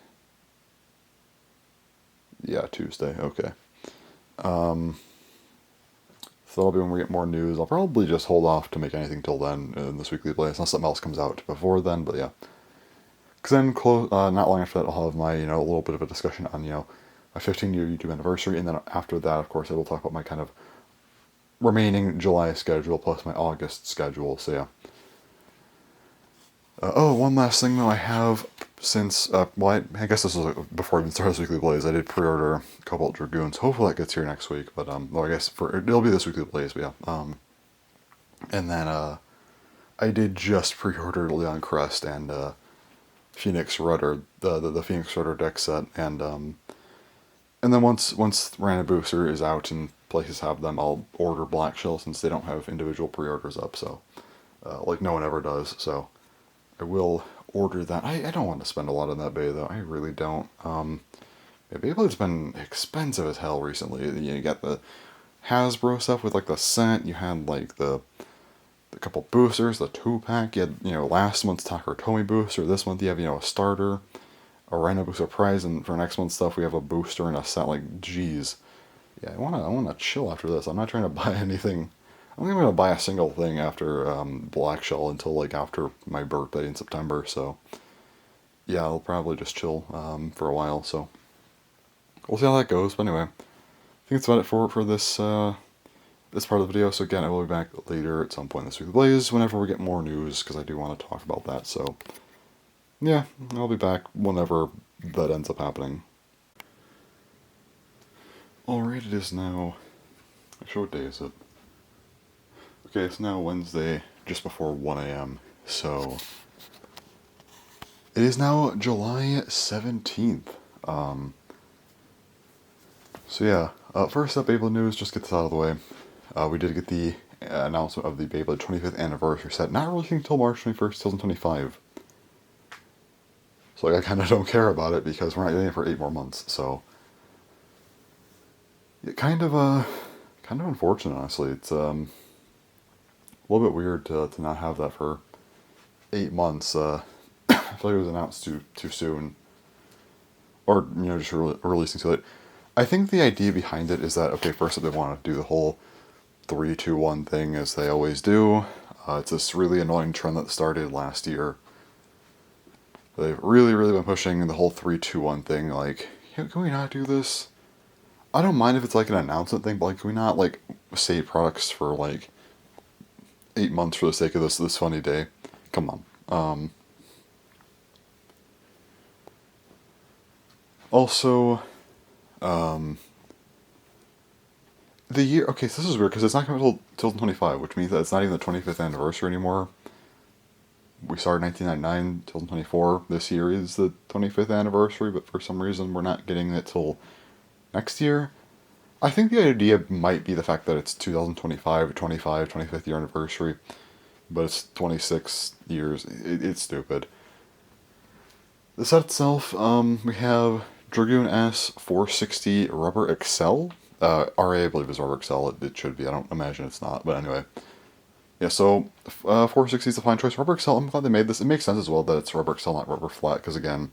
Yeah, Tuesday. Okay. So that'll be when we get more news. I'll probably just hold off to make anything till then in this weekly place, unless something else comes out before then. But yeah. Because then, not long after that, I'll have my, you know, a little bit of a discussion on, you know, my 15-year YouTube anniversary, and then after that, of course, I will talk about my kind of remaining July schedule plus my August schedule. So yeah. Oh, one last thing though, I have since well, I guess this was before I even started this weekly blaze. I did pre-order Cobalt Dragoons. Hopefully that gets here next week. But well, I guess it'll be this weekly blaze. But yeah. And then I did just pre-order Leon Crest and Phoenix Rudder, the Phoenix Rudder deck set, and then once Random Booster is out and places have them, I'll order Black Shell since they don't have individual pre-orders up, so like no one ever does. So I will order that. I don't want to spend a lot on that bay though. I really don't. Yeah, Beyblade's been expensive as hell recently. You got the Hasbro stuff with like the set. You had like the couple boosters, the 2-pack. You had, you know, last month's Takara booster. This month you have, you know, a starter, a random booster prize, and for next month's stuff we have a booster and a set. Like, geez, yeah, I wanna chill after this. I'm not trying to buy anything. I'm not gonna buy a single thing after Black Shell until like after my birthday in September. So yeah, I'll probably just chill for a while. So we'll see how that goes. But anyway, I think that's about it for this this part of the video. So again, I will be back later at some point this week with Blaze whenever we get more news, because I do want to talk about that. So yeah, I'll be back whenever that ends up happening. Alright, it is now, actually what day is it? Okay, it's now Wednesday, just before 1 a.m. So it is now July 17th. So yeah, first up, Beyblade news, just get this out of the way. We did get the announcement of the Beyblade 25th anniversary set, not releasing until March 21st, 2025. So like, I kind of don't care about it because we're not getting it for 8 more months. So yeah, kind of unfortunate, honestly. It's a little bit weird to not have that for 8 months. I feel like it was announced too soon, or you know, just releasing too late. I think the idea behind it is that, okay, first they want to do the whole 3-2-1 thing as they always do. It's this really annoying trend that started last year. They've really been pushing the whole 3-2-1 thing. Like, can we not do this? I don't mind if it's like an announcement thing, but like, can we not like save products for like 8 months for the sake of this funny day? Come on. Also, the year. Okay, so this is weird because it's not coming until 2025, which means that it's not even the 25th anniversary anymore. We started 1999, 2024. This year is the 25th anniversary, but for some reason we're not getting it till next year. I think the idea might be the fact that it's 2025, 25th year anniversary, but it's 26 years. It's stupid. The set itself, we have Dragoon S 460 Rubber Excel. RA, I believe, is Rubber Excel. It should be. I don't imagine it's not, but anyway. Yeah, so 460 is the fine choice. Rubber Excel, I'm glad they made this. It makes sense as well that it's Rubber Excel, not Rubber Flat, because again,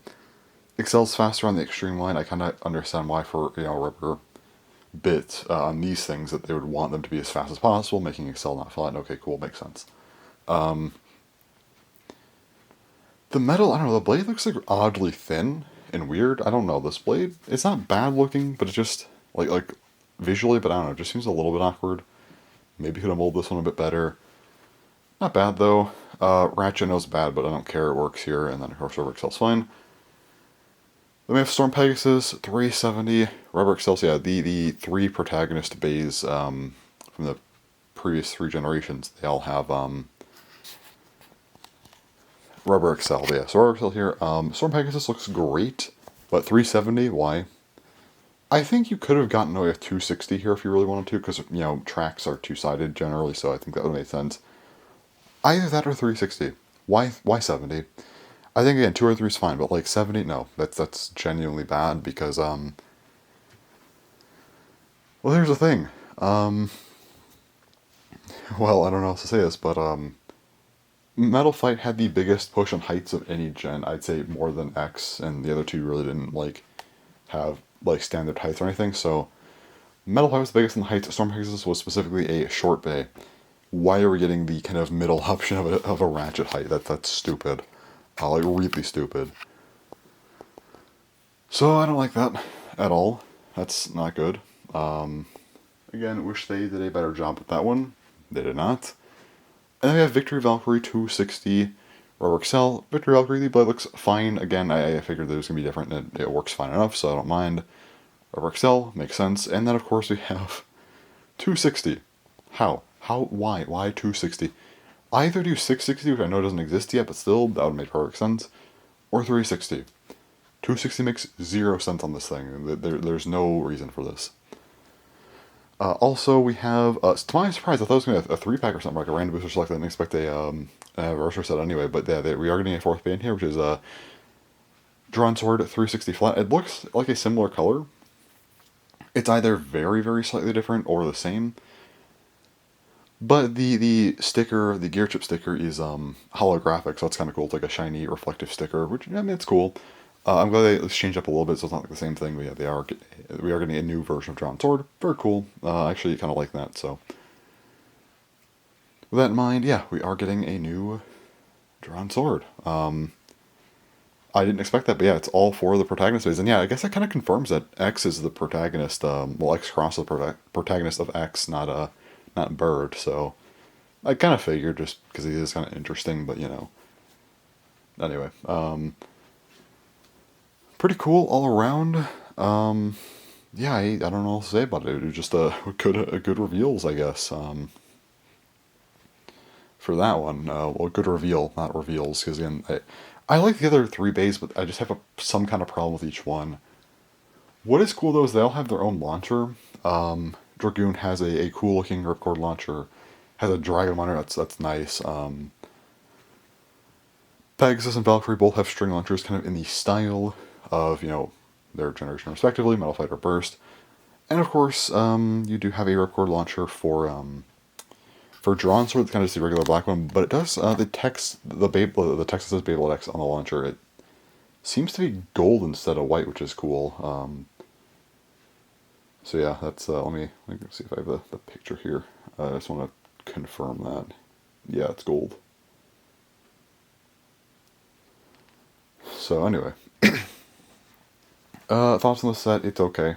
Excel's faster on the extreme line. I kind of understand why for, Rubber bit on these things that they would want them to be as fast as possible, making Excel not flat. Okay, cool, makes sense. The metal, I don't know, the blade looks like oddly thin and weird. I don't know, this blade, it's not bad looking, but it just, like visually, but I don't know, it just seems a little bit awkward. Maybe could have molded this one a bit better. Not bad though. Ratchet knows bad, but I don't care, it works here, and then of course Rubber Excel's fine. Then we have Storm Pegasus, 370, Rubber Excels, yeah, the three protagonist bays from the previous three generations, they all have Rubber Excel, yeah. So Rubber Excel here. Storm Pegasus looks great, but 370, why? I think you could have gotten away with 260 here if you really wanted to, because, tracks are two-sided generally, so I think that would make sense. Either that or 360. Why 70? I think, again, 2 or 3 is fine, but, 70, no. That's genuinely bad, because, well, here's the thing. Well, I don't know how to say this, but, Metal Fight had the biggest push on heights of any gen. I'd say more than X, and the other two really didn't have standard heights or anything. So Metal Fight was the biggest in the heights. Storm Pegasus was specifically a short bay. Why are we getting the kind of middle option of a ratchet height? That's stupid, really stupid. So I don't like that at all. That's not good. Again, wish they did a better job with that one. They did not. And then we have Victory Valkyrie 260 Rubber Excel. Victory Valkyrie, the blade looks fine. Again, I figured that it was going to be different, and it works fine enough, so I don't mind. Rubber Excel, makes sense. And then, of course, we have 260. How? Why? Why 260? Either do 660, which I know doesn't exist yet, but still, that would make perfect sense, or 360. 260 makes 0 sense on this thing. There's no reason for this. Also, we have, to my surprise, I thought it was going to be a 3-pack or something, like a random booster select. I didn't expect an anniversary set anyway, but yeah, we are getting a 4th band here, which is Drawn Sword 360 flat. It looks like a similar color. It's either very, very slightly different or the same. But the sticker, the gear chip sticker, is holographic, so it's kind of cool. It's like a shiny, reflective sticker, which, I mean, it's cool. I'm glad they changed up a little bit, so it's not like the same thing. But yeah, we are getting a new version of Drawn Sword. Very cool. I actually kind of like that. So with that in mind, yeah, we are getting a new Drawn Sword. I didn't expect that, but yeah, it's all 4 of the protagonist bays. And yeah, I guess that kind of confirms that X is the protagonist. X Cross is the protagonist of X, not Bird. So I kind of figured, just because he is kind of interesting, but anyway. Pretty cool all around. Yeah, I don't know what to say about it. It was just a good reveals, I guess. For that one, well, good reveal, not reveals, because again, I like the other 3 bays, but I just have some kind of problem with each one. What is cool though is they all have their own launcher. Dragoon has a cool looking ripcord launcher, has a dragon monitor that's nice. Pegasus and Valkyrie both have string launchers, kind of in the style of their generation respectively, Metal Fighter Burst, and of course you do have a ripcord launcher for Drawn Sword. It's kind of just the regular black one, but it does the text the text that says Beyblade X on the launcher. It seems to be gold instead of white, which is cool. So yeah, that's let me see if I have the picture here. I just want to confirm that. Yeah, it's gold. So anyway. Thoughts on the set? It's okay.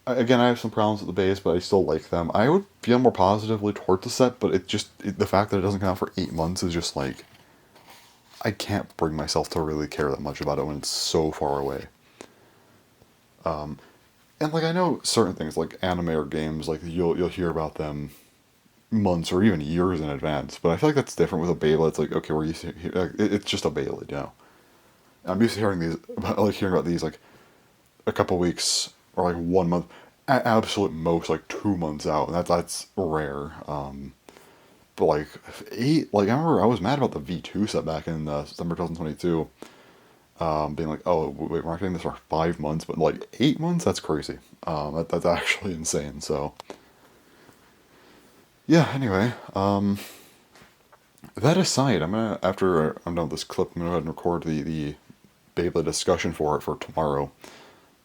Again, I have some problems with the base, but I still like them. I would feel more positively towards the set, but the fact that it doesn't come out for 8 months is just like, I can't bring myself to really care that much about it when it's so far away. And like I know certain things like anime or games, like you'll hear about them months or even years in advance. But I feel like that's different with a Beyblade. It's like, okay, we're used to it's just a Beyblade, you know. I'm used to hearing about these like a couple weeks or like 1 month, at absolute most like 2 months out, and that's rare. But like eight, like I remember I was mad about the V2 set back in September 2022. Being like, oh wait, we're not getting this for 5 months, but like 8 months, that's crazy. That's actually insane. So yeah. Anyway, that aside, after I'm done with this clip, I'm gonna go ahead and record the Beyblade discussion for it for tomorrow.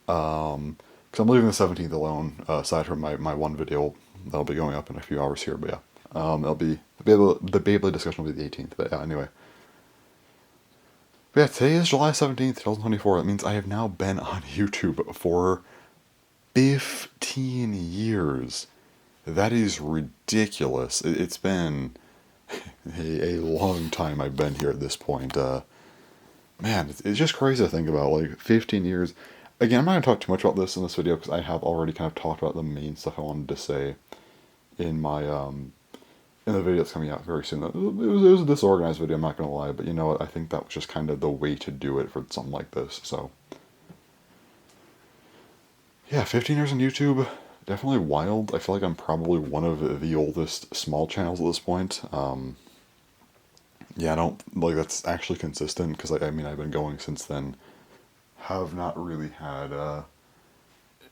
Because I'm leaving the 17th alone, aside from my one video that'll be going up in a few hours here. But yeah, it'll be the Beyblade discussion will be the 18th. But yeah, anyway. But yeah, today is July 17th, 2024. That means I have now been on YouTube for 15 years. That is ridiculous. It's been a long time I've been here at this point. Man, it's just crazy to think about. Like 15 years. Again, I'm not going to talk too much about this in this video because I have already kind of talked about the main stuff I wanted to say in my in the video that's coming out very soon. It was a disorganized video, I'm not going to lie, but you know what? I think that was just kind of the way to do it for something like this. So yeah, 15 years on YouTube, definitely wild. I feel like I'm probably one of the oldest small channels at this point. Yeah, I don't like that's actually consistent because I mean I've been going since then. Have not really had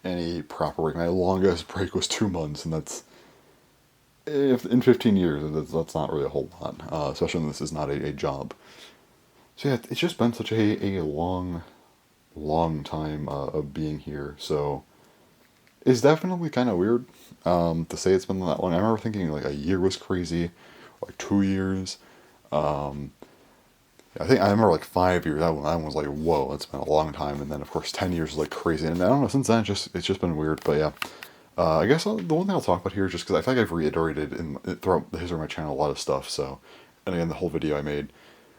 any proper break. My longest break was 2 months, and that's if in 15 years. That's not really a whole lot, especially when this is not a job. So yeah, it's just been such a long time of being here. So it's definitely kind of weird to say it's been that long. I remember thinking like a year was crazy, like 2 years. I think I remember like 5 years. That one was like, whoa, that's been a long time. And then of course 10 years was like crazy. And I don't know, since then it's just been weird. But yeah, I guess the one thing I'll talk about here is just because I feel like I've reiterated throughout the history of my channel a lot of stuff. So, and again, the whole video I made.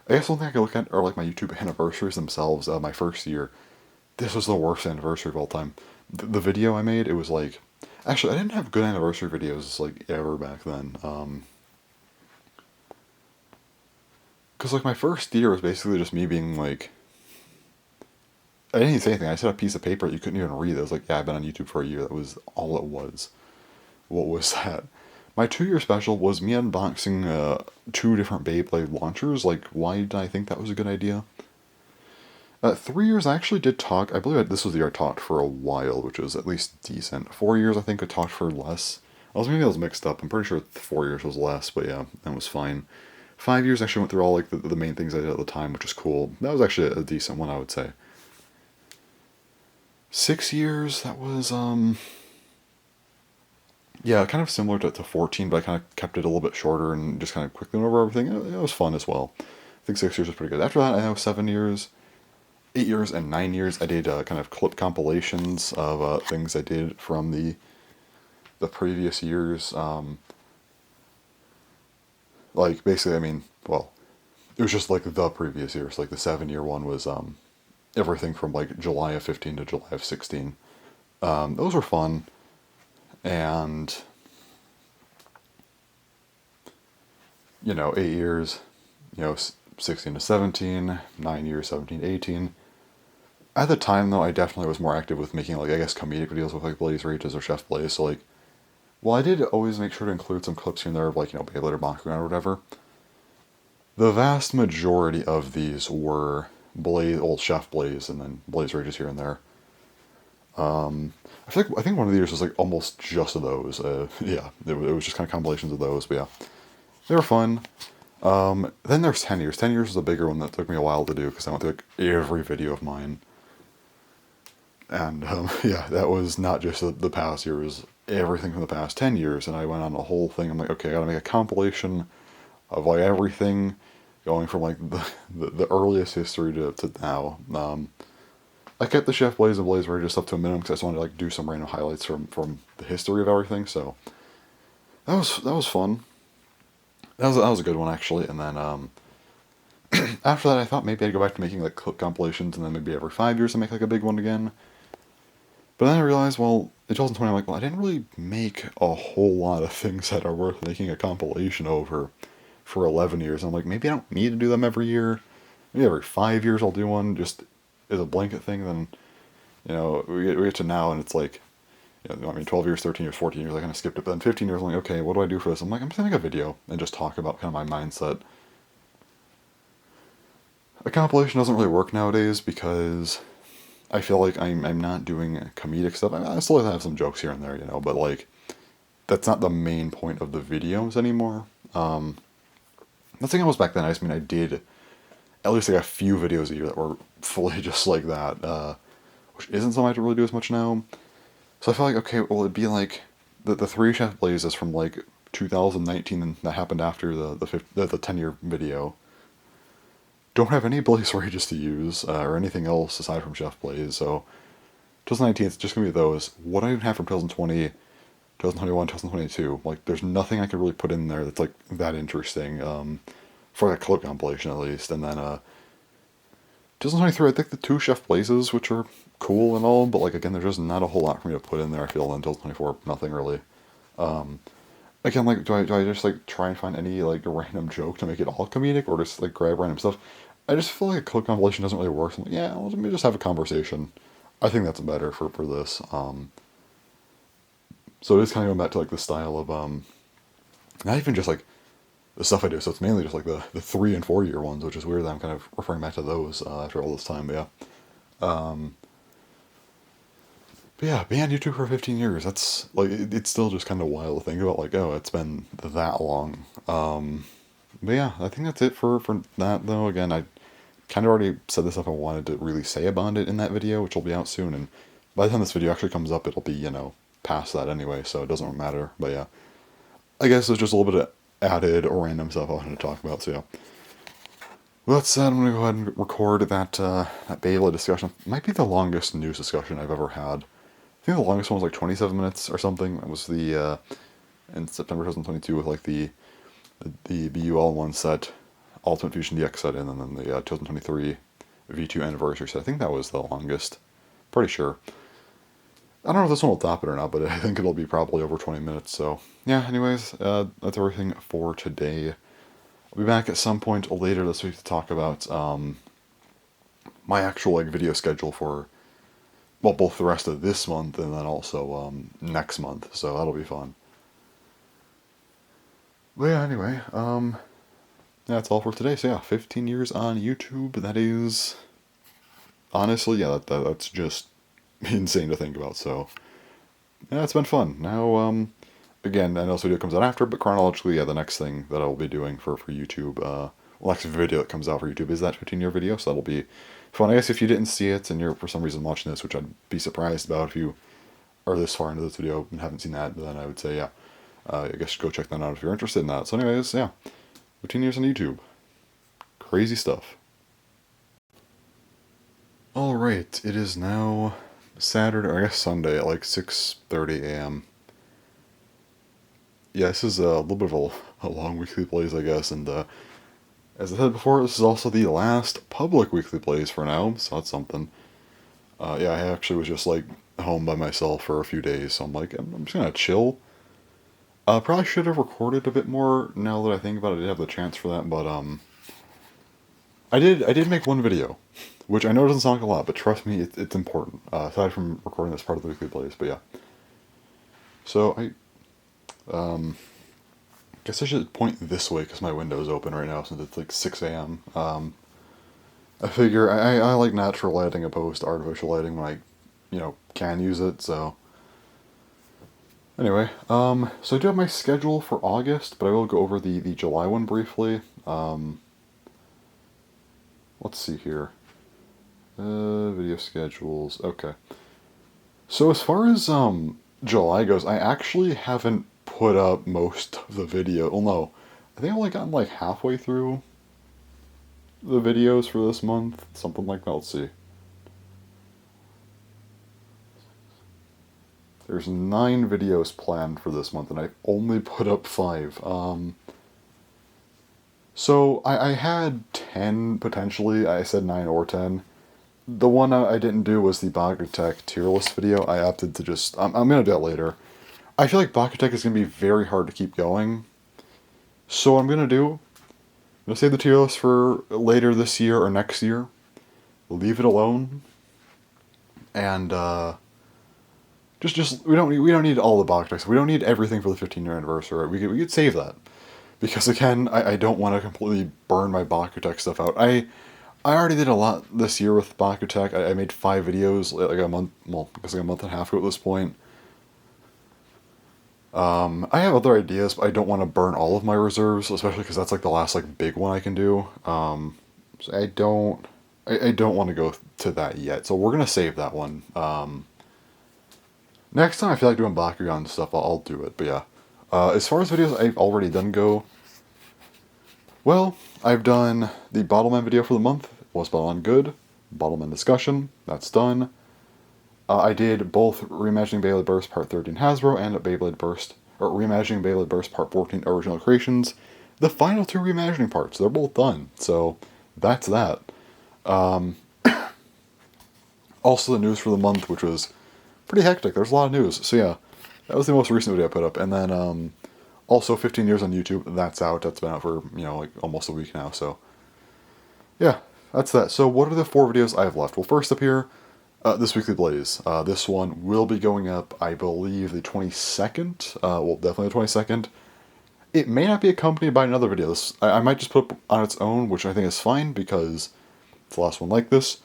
I guess one thing I could look at are like my YouTube anniversaries themselves. My first year, this was the worst anniversary of all time. The video I made, it was like, actually I didn't have good anniversary videos like ever back then. Because like my first year was basically just me being like, I didn't even say anything. I just had a piece of paper that you couldn't even read. I was like, yeah, I've been on YouTube for a year. That was all it was. What was that? My 2 year special was me unboxing two different Beyblade launchers. Like, why did I think that was a good idea? 3 years I actually did talk. I believe this was the year I talked for a while, which was at least decent. 4 years I think I talked for less. Maybe I was mixed up. I'm pretty sure 4 years was less, but yeah, that was fine. 5 years actually went through all like the main things I did at the time, which was cool. That was actually a decent one, I would say. 6 years, that was yeah, kind of similar to 14, but I kind of kept it a little bit shorter and just kind of quickly went over everything. It was fun as well. I think 6 years was pretty good. After that, I know 7 years, 8 years, and 9 years. I did kind of clip compilations of things I did from the previous years. Like basically, I mean, well, it was just like the previous years. Like the 7 year one was everything from like July of 15 to July of 16. Those were fun, and you know, 8 years, you know, 16 to 17, 9 years, 17 to 18. At the time, though, I definitely was more active with making, like, I guess, comedic videos with, like, Blaze Rages or Chef Blaze, so, like, well, I did always make sure to include some clips here and there of, like, you know, Beyblade or Bakugan or whatever. The vast majority of these were old Chef Blaze and then Blaze Rages here and there. I think one of the years was, like, almost just of those. Yeah, it was just kind of compilations of those, but yeah. They were fun. Then there's 10 years. 10 years was a bigger one that took me a while to do because I went through like every video of mine. And yeah, that was not just the past year, it was everything from the past 10 years. And I went on a whole thing. I'm like, okay, I gotta make a compilation of like everything going from like the earliest history to now. I kept the Chef Blaze and Blaze Rage just up to a minimum because I just wanted to like do some random highlights from the history of everything. So that was fun. That was a good one actually. And then after that, I thought maybe I'd go back to making like clip compilations, and then maybe every 5 years I make like a big one again. But then I realized, well, in 2020, I'm like, well, I didn't really make a whole lot of things that are worth making a compilation over for 11 years. And I'm like, maybe I don't need to do them every year. Maybe every 5 years I'll do one just as a blanket thing. Then, we get to now, and it's like, 12 years, 13 years, 14 years, I kind of skipped it. But then 15 years, I'm like, okay, what do I do for this? I'm like, I'm just going to make a video and just talk about kind of my mindset. A compilation doesn't really work nowadays because I feel like I'm not doing comedic stuff. I still have some jokes here and there, but like that's not the main point of the videos anymore. The thing I was back then, I did at least like a few videos a year that were fully just like that, which isn't something I have to really do as much now. So I feel like, okay, well, it'd be like the three Chef Blazes from like 2019 and that happened after the 10-year video. Don't have any Blaze Rages to use or anything else aside from Chef Blaze, so 2019 it's just gonna be those. What I even have from 2020, 2021, 2022, like there's nothing I could really put in there that's like that interesting, for like a clip compilation at least. And then 2023, I think the two Chef Blazes, which are cool and all, but like again, there's just not a whole lot for me to put in there. I feel until 2024, nothing really. Again, like, do I just like try and find any like random joke to make it all comedic, or just like grab random stuff? I just feel like a clip compilation doesn't really work. So I'm like, yeah, well, let me just have a conversation. I think that's better for this. So it is kind of going back to like the style of not even just like the stuff I do. So it's mainly just like the 3 and 4 year ones, which is weird that I'm kind of referring back to those after all this time. But yeah. But yeah, being on YouTube for 15 years, that's like it's still just kind of wild to think about. Like, oh, it's been that long. But yeah, I think that's it for that though. Again, I kind of already said the stuff I wanted to really say about it in that video, which will be out soon. And by the time this video actually comes up, it'll be past that anyway, so it doesn't matter. But yeah, I guess there's just a little bit of added or random stuff I wanted to talk about. So yeah. With that said, I'm going to go ahead and record that Beta discussion. It might be the longest news discussion I've ever had. I think the longest one was like 27 minutes or something. It was the in September 2022 with like the BU All-in-One set, Ultimate Fusion DX set, and then the 2023 V2 Anniversary set. I think that was the longest. Pretty sure. I don't know if this one will top it or not, but I think it'll be probably over 20 minutes. So yeah. Anyways, that's everything for today. I'll be back at some point later this week to talk about my actual like video schedule for, well, both the rest of this month and then also next month. So that'll be fun. But yeah, anyway, that's all for today. So yeah, 15 years on YouTube. That is honestly, yeah, that's just insane to think about. So yeah, it's been fun. Now, again, I know this video comes out after, but chronologically, yeah, the next thing that I'll be doing for YouTube, next video that comes out for YouTube is that 15-year video, so that'll be fun. I guess if you didn't see it and you're for some reason watching this, which I'd be surprised about if you are this far into this video and haven't seen that, then I would say, yeah, I guess go check that out if you're interested in that. So anyways, yeah, 15 years on YouTube. Crazy stuff. Alright, it is now Saturday, or I guess Sunday at like 6:30 a.m. Yeah, this is a little bit of a long weekly plays, I guess, and as I said before, this is also the last public weekly plays for now, so that's something. Yeah, I actually was just like home by myself for a few days, so I'm like, I'm just gonna chill. Probably should have recorded a bit more now that I think about it. I did have the chance for that, but I did make one video, which I know doesn't sound like a lot, but trust me, it's important. Aside from recording this part of the weekly plays, but yeah. So guess I should point this way because my window's open right now since it's like 6 a.m. I figure I like natural lighting opposed to artificial lighting when I, can use it, so. Anyway, so I do have my schedule for August, but I will go over the July one briefly. Let's see here. Video schedules, okay. So as far as July goes, I actually haven't put up most of the video. Well, no, I think I've only gotten like halfway through. the videos for this month, something like that. Let's see. There's 9 videos planned for this month, and I've only put up 5. So I had 10 potentially. I said 9 or 10. The one I didn't do was the Bakutech tier list video. I opted to just... I'm going to do that later. I feel like Bakutech is going to be very hard to keep going. So what I'm going to do... I'm going to save the tier list for later this year or next year. Leave it alone. And, Just we don't need all the Bakutech. We don't need everything for the 15-year anniversary. We could save that. Because again, I don't want to completely burn my Bakutech stuff out. I already did a lot this year with Bakutech. I made 5 videos like a month, well, I guess like a month and a half ago at this point. I have other ideas, but I don't want to burn all of my reserves, especially because that's like the last like big one I can do. So I don't want to go to that yet. So we're gonna save that one. Next time I feel like doing Bakugan stuff, I'll do it. But yeah, as far as videos I've already done go, well, I've done the Bottleman video for the month. Was Bottleman good? Bottleman discussion. That's done. I did both Reimagining Beyblade Burst Part 13 Hasbro and Beyblade Burst, or Reimagining Beyblade Burst Part 14 Original Creations. The final 2 reimagining parts, they're both done. So that's that. Also the news for the month, which was pretty hectic. There's a lot of news. So yeah, that was the most recent video I put up. And then also 15 years on YouTube, that's out. That's been out for, like almost a week now. So yeah, that's that. So what are the 4 videos I have left? Well, first up here, this Weekly Blaze. This one will be going up, I believe, the 22nd. Well, definitely the 22nd. It may not be accompanied by another video. I might just put it on its own, which I think is fine because it's the last one like this.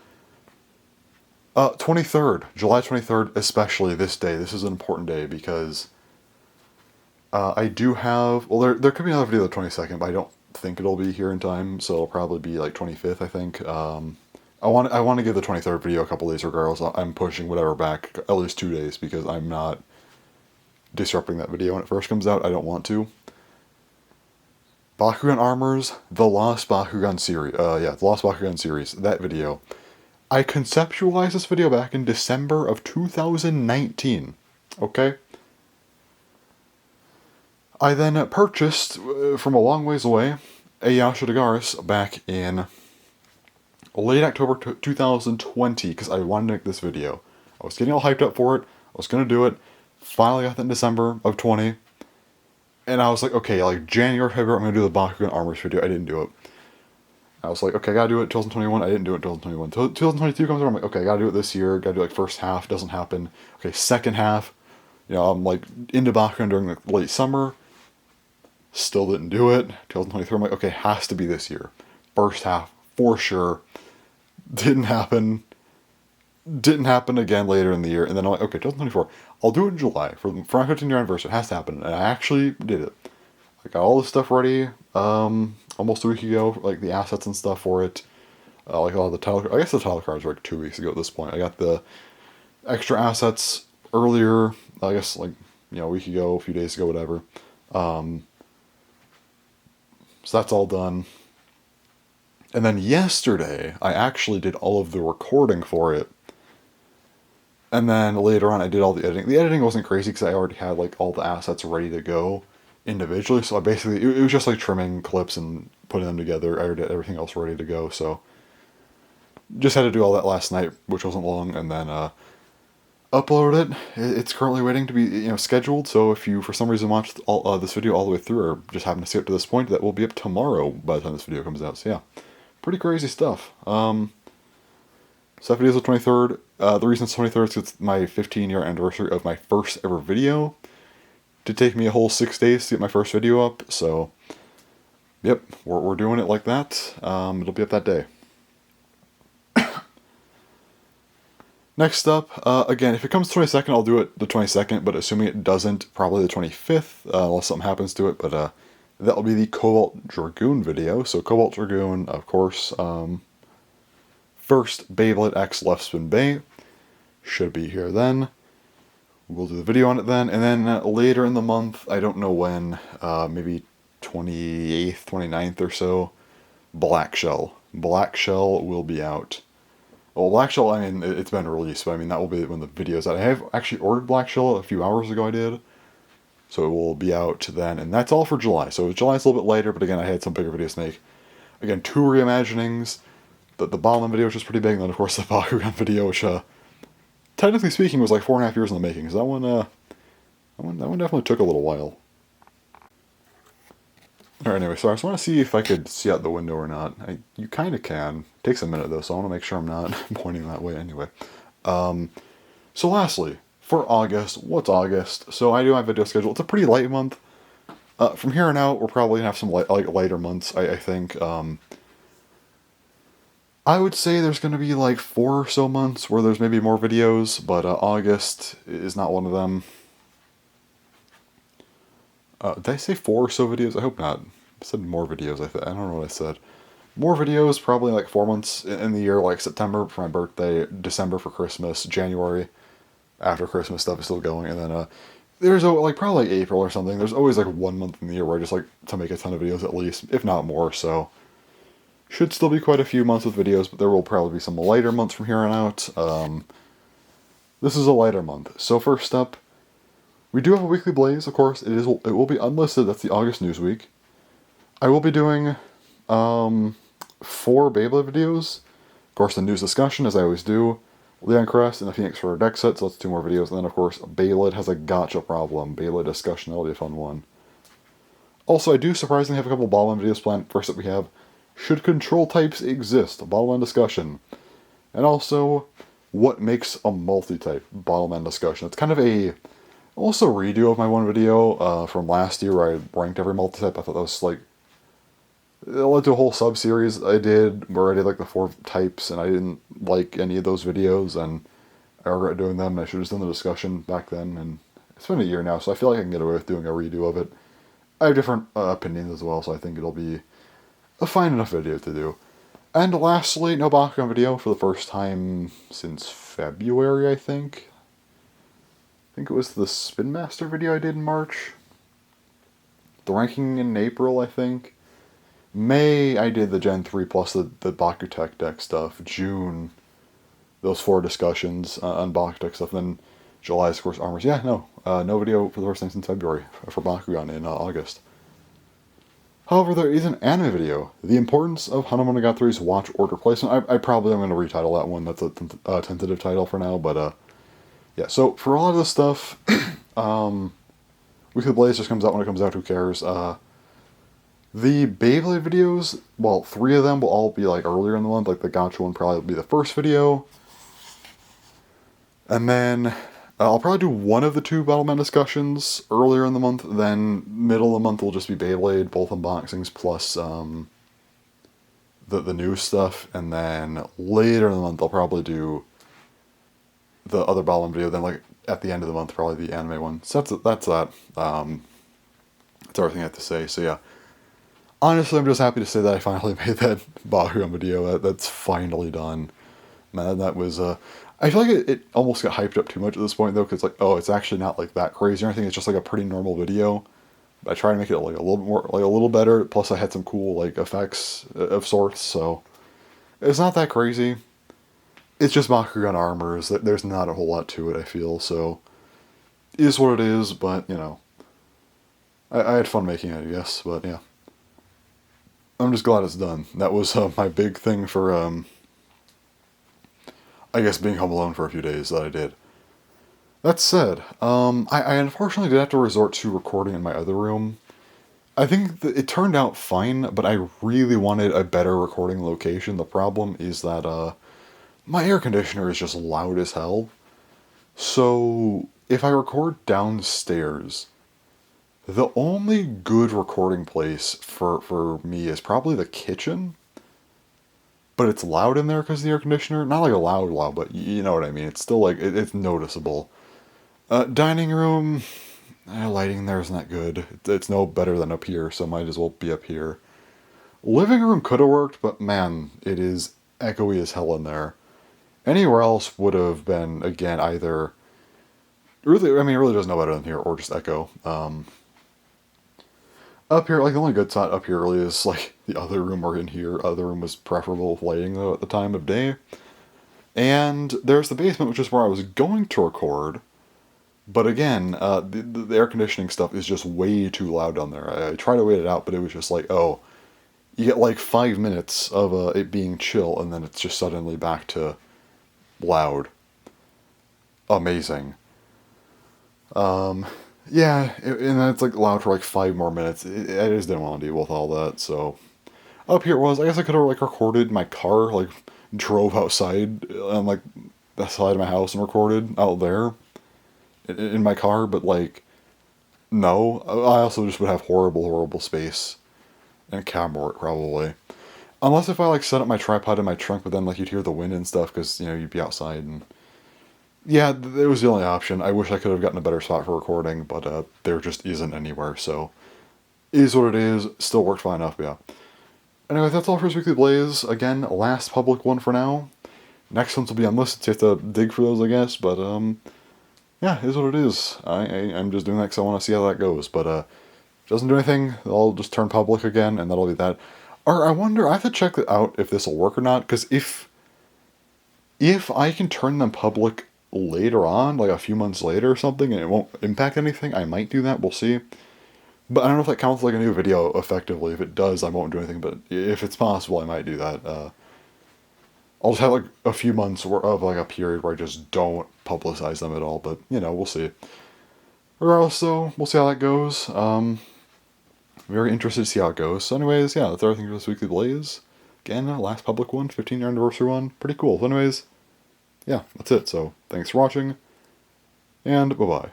23rd, July 23rd, especially this day. This is an important day because I do have... Well, there could be another video the 22nd, but I don't think it'll be here in time, so it'll probably be like 25th, I think. I want to give the 23rd video a couple days regardless. I'm pushing whatever back at least 2 days because I'm not disrupting that video when it first comes out. I don't want to. Bakugan Armors, The Lost Bakugan Series. The Lost Bakugan Series. That video. I conceptualized this video back in December of 2019. Okay? I then purchased, from a long ways away, a Yasha Dagaris back in late October 2020 because I wanted to make this video. I was getting all hyped up for it. I was going to do it. Finally got that in December of 20. And I was like, okay, like January, February, I'm going to do the Bakugan Armors video. I didn't do it. I was like, okay, I got to do it 2021. I didn't do it 2021. 2022 comes around, I'm like, okay, I got to do it this year. Got to do like first half. Doesn't happen. Okay, second half. I'm like into Bakugan during the late summer. Still didn't do it. 2023, I'm like, okay, has to be this year. First half, for sure. Didn't happen. Didn't happen again later in the year. And then I'm like, okay, 2024. I'll do it in July. For my 15-year anniversary. It has to happen. And I actually did it. I got all this stuff ready. Almost a week ago. Like the assets and stuff for it. Like all the title... I guess the title cards were like 2 weeks ago at this point. I got the extra assets earlier. I guess like, a week ago, a few days ago, whatever. So that's all done. And then yesterday, I actually did all of the recording for it. And then later on, I did all the editing. The editing wasn't crazy because I already had like all the assets ready to go individually. So I basically, it was just like trimming clips and putting them together. I already had everything else ready to go. So just had to do all that last night, which wasn't long. And then uploaded it. It's currently waiting to be scheduled. So if you for some reason watched all this video all the way through, or just happen to see up to this point, that will be up tomorrow by the time this video comes out. So yeah. Pretty crazy stuff. So that video is the 23rd. The reason it's 23rd is it's my 15-year anniversary of my first ever video. It did take me a whole 6 days to get my first video up, so yep, we're doing it like that. It'll be up that day. Next up, again, if it comes 22nd, I'll do it the 22nd, but assuming it doesn't, probably the 25th, unless something happens to it, but that will be the Cobalt Dragoon video. So Cobalt Dragoon, of course, first Beyblade X Left Spin Bay, should be here then. We'll do the video on it then, and then later in the month, I don't know when, maybe 28th, 29th or so, Black Shell. Black Shell will be out. Well, Black Shell, I mean, it's been released, but I mean, that will be when the video's out. I have actually ordered Black Shell a few hours ago, I did. So it will be out then, and that's all for July. So July's a little bit later, but again, I had some bigger videos to make. Again, 2 reimaginings. The Bottom video, which was pretty big, and then of course the Bakugan video, which, technically speaking, was like 4.5 years in the making. So that one definitely took a little while. Alright, anyway, so I just want to see if I could see out the window or not. You kind of can. It takes a minute, though, so I want to make sure I'm not pointing that way anyway. So lastly, for August, what's August? So I do my video schedule. It's a pretty light month. From here on out, we're probably going to have some lighter months, I think. I would say there's going to be like 4 or so months where there's maybe more videos, but August is not one of them. Did I say 4 or so videos? I hope not. I said more videos, I don't know what I said. More videos, probably like 4 months in the year, like September for my birthday, December for Christmas, January after Christmas stuff is still going, and then there's like probably like April or something. There's always like 1 month in the year where I just like to make a ton of videos at least, if not more, so should still be quite a few months with videos, but there will probably be some lighter months from here on out. This is a lighter month. So first up, we do have a weekly Blaze, of course. It will be unlisted. That's the August news week. I will be doing 4 Beyblade videos. Of course, the news discussion, as I always do. Leon Crest and the Phoenix for a deck set, so that's 2 more videos. And then, of course, Beyblade has a gotcha problem. Beyblade discussion, that'll be a fun one. Also, I do surprisingly have a couple Ballman videos planned. First up, we have Should Control Types Exist? Ballman discussion. And also, What Makes a Multi-Type? Ballman discussion. It's kind of a also redo of my one video from last year where I ranked every multi-type. I thought that was like, it led to a whole sub-series I did where I did like the 4 types, and I didn't like any of those videos, and I regret doing them, and I should have done the discussion back then, and it's been a year now, so I feel like I can get away with doing a redo of it. I have different opinions as well, so I think it'll be a fine enough video to do. And lastly, no Bakugan video for the first time since February, I think. I think it was the Spin Master video I did in March. The ranking in April, I think. May, I did the Gen 3 plus the Bakutech deck stuff. June, those 4 discussions on Bakutech stuff. And then July, of course, Armors. Yeah, no video for the first time since February for Bakugan in August. However, there is an anime video. The Importance of Hana Monogatari's Watch Order Placement. I probably am going to retitle that one. That's a tentative title for now, but yeah, so for all of this stuff, Weekly Blaze just comes out when it comes out, who cares? The Beyblade videos, well, 3 of them will all be like earlier in the month, like the Gotcha one probably will be the first video. And then I'll probably do one of the 2 Battleman discussions earlier in the month, then middle of the month will just be Beyblade, both unboxings, plus the new stuff, and then later in the month I'll probably do the other Battleman video, then like at the end of the month probably the anime one. So that's that. That's everything I have to say, so yeah. Honestly, I'm just happy to say that I finally made that Bakugan video. That's finally done. Man, that was, I feel like it almost got hyped up too much at this point, though, because, like, oh, it's actually not, like, that crazy or anything. It's just, like, a pretty normal video. But I try to make it, like, a little bit more, like, a little better. Plus, I had some cool, like, effects of sorts, so it's not that crazy. It's just Bakugan armors. There's not a whole lot to it, I feel, so it is what it is, but, you know, I had fun making it, I guess, but, yeah. I'm just glad it's done. That was my big thing for, I guess, being home alone for a few days that I did. That said, I unfortunately did have to resort to recording in my other room. I think that it turned out fine, but I really wanted a better recording location. The problem is that my air conditioner is just loud as hell. So if I record downstairs, the only good recording place for me is probably the kitchen. But it's loud in there because of the air conditioner. Not like a loud, but you know what I mean. It's still like, it's noticeable. Dining room, lighting there isn't that good. It's no better than up here, so might as well be up here. Living room could have worked, but man, it is echoey as hell in there. Anywhere else would have been, again, either, really, I mean, it really does no better than here, or just echo. Up here, like, the only good spot up here really is, like, the other room or in here. Other room was preferable with lighting, though, at the time of day. And there's the basement, which is where I was going to record. But again, the air conditioning stuff is just way too loud down there. I tried to wait it out, but it was just like, oh, you get like 5 minutes of it being chill, and then it's just suddenly back to loud. Amazing. Yeah, and then it's like loud for like 5 more minutes. I just didn't want to deal with all that, so up here it was. I guess I could have like recorded my car, like drove outside on like the side of my house and recorded out there in my car, but like no. I also just would have horrible space and camera work probably. Unless if I like set up my tripod in my trunk, but then like you'd hear the wind and stuff because you'd be outside and yeah, it was the only option. I wish I could have gotten a better spot for recording, but there just isn't anywhere. So is what it is. Still worked fine enough. Yeah. Anyway, that's all for this weekly blaze. Again, last public one for now. Next ones will be unlisted, so you have to dig for those, I guess. But yeah, is what it is. I'm just doing that because I want to see how that goes. But if it doesn't do anything, I'll just turn public again, and that'll be that. Or I wonder, I have to check out if this will work or not. Because if I can turn them public later on, like a few months later or something, and it won't impact anything, I might do that. We'll see. But I don't know if that counts like a new video effectively. If it does, I won't do anything. But if it's possible, I might do that. I'll just have like a few months of like a period where I just don't publicize them at all. But we'll see. Regardless, though, we'll see how that goes. Very interested to see how it goes. So, anyways, yeah, that's everything for this weekly blaze. Again, last public one, 15-year anniversary one, pretty cool. So, anyways, yeah, that's it. So, thanks for watching, and bye bye.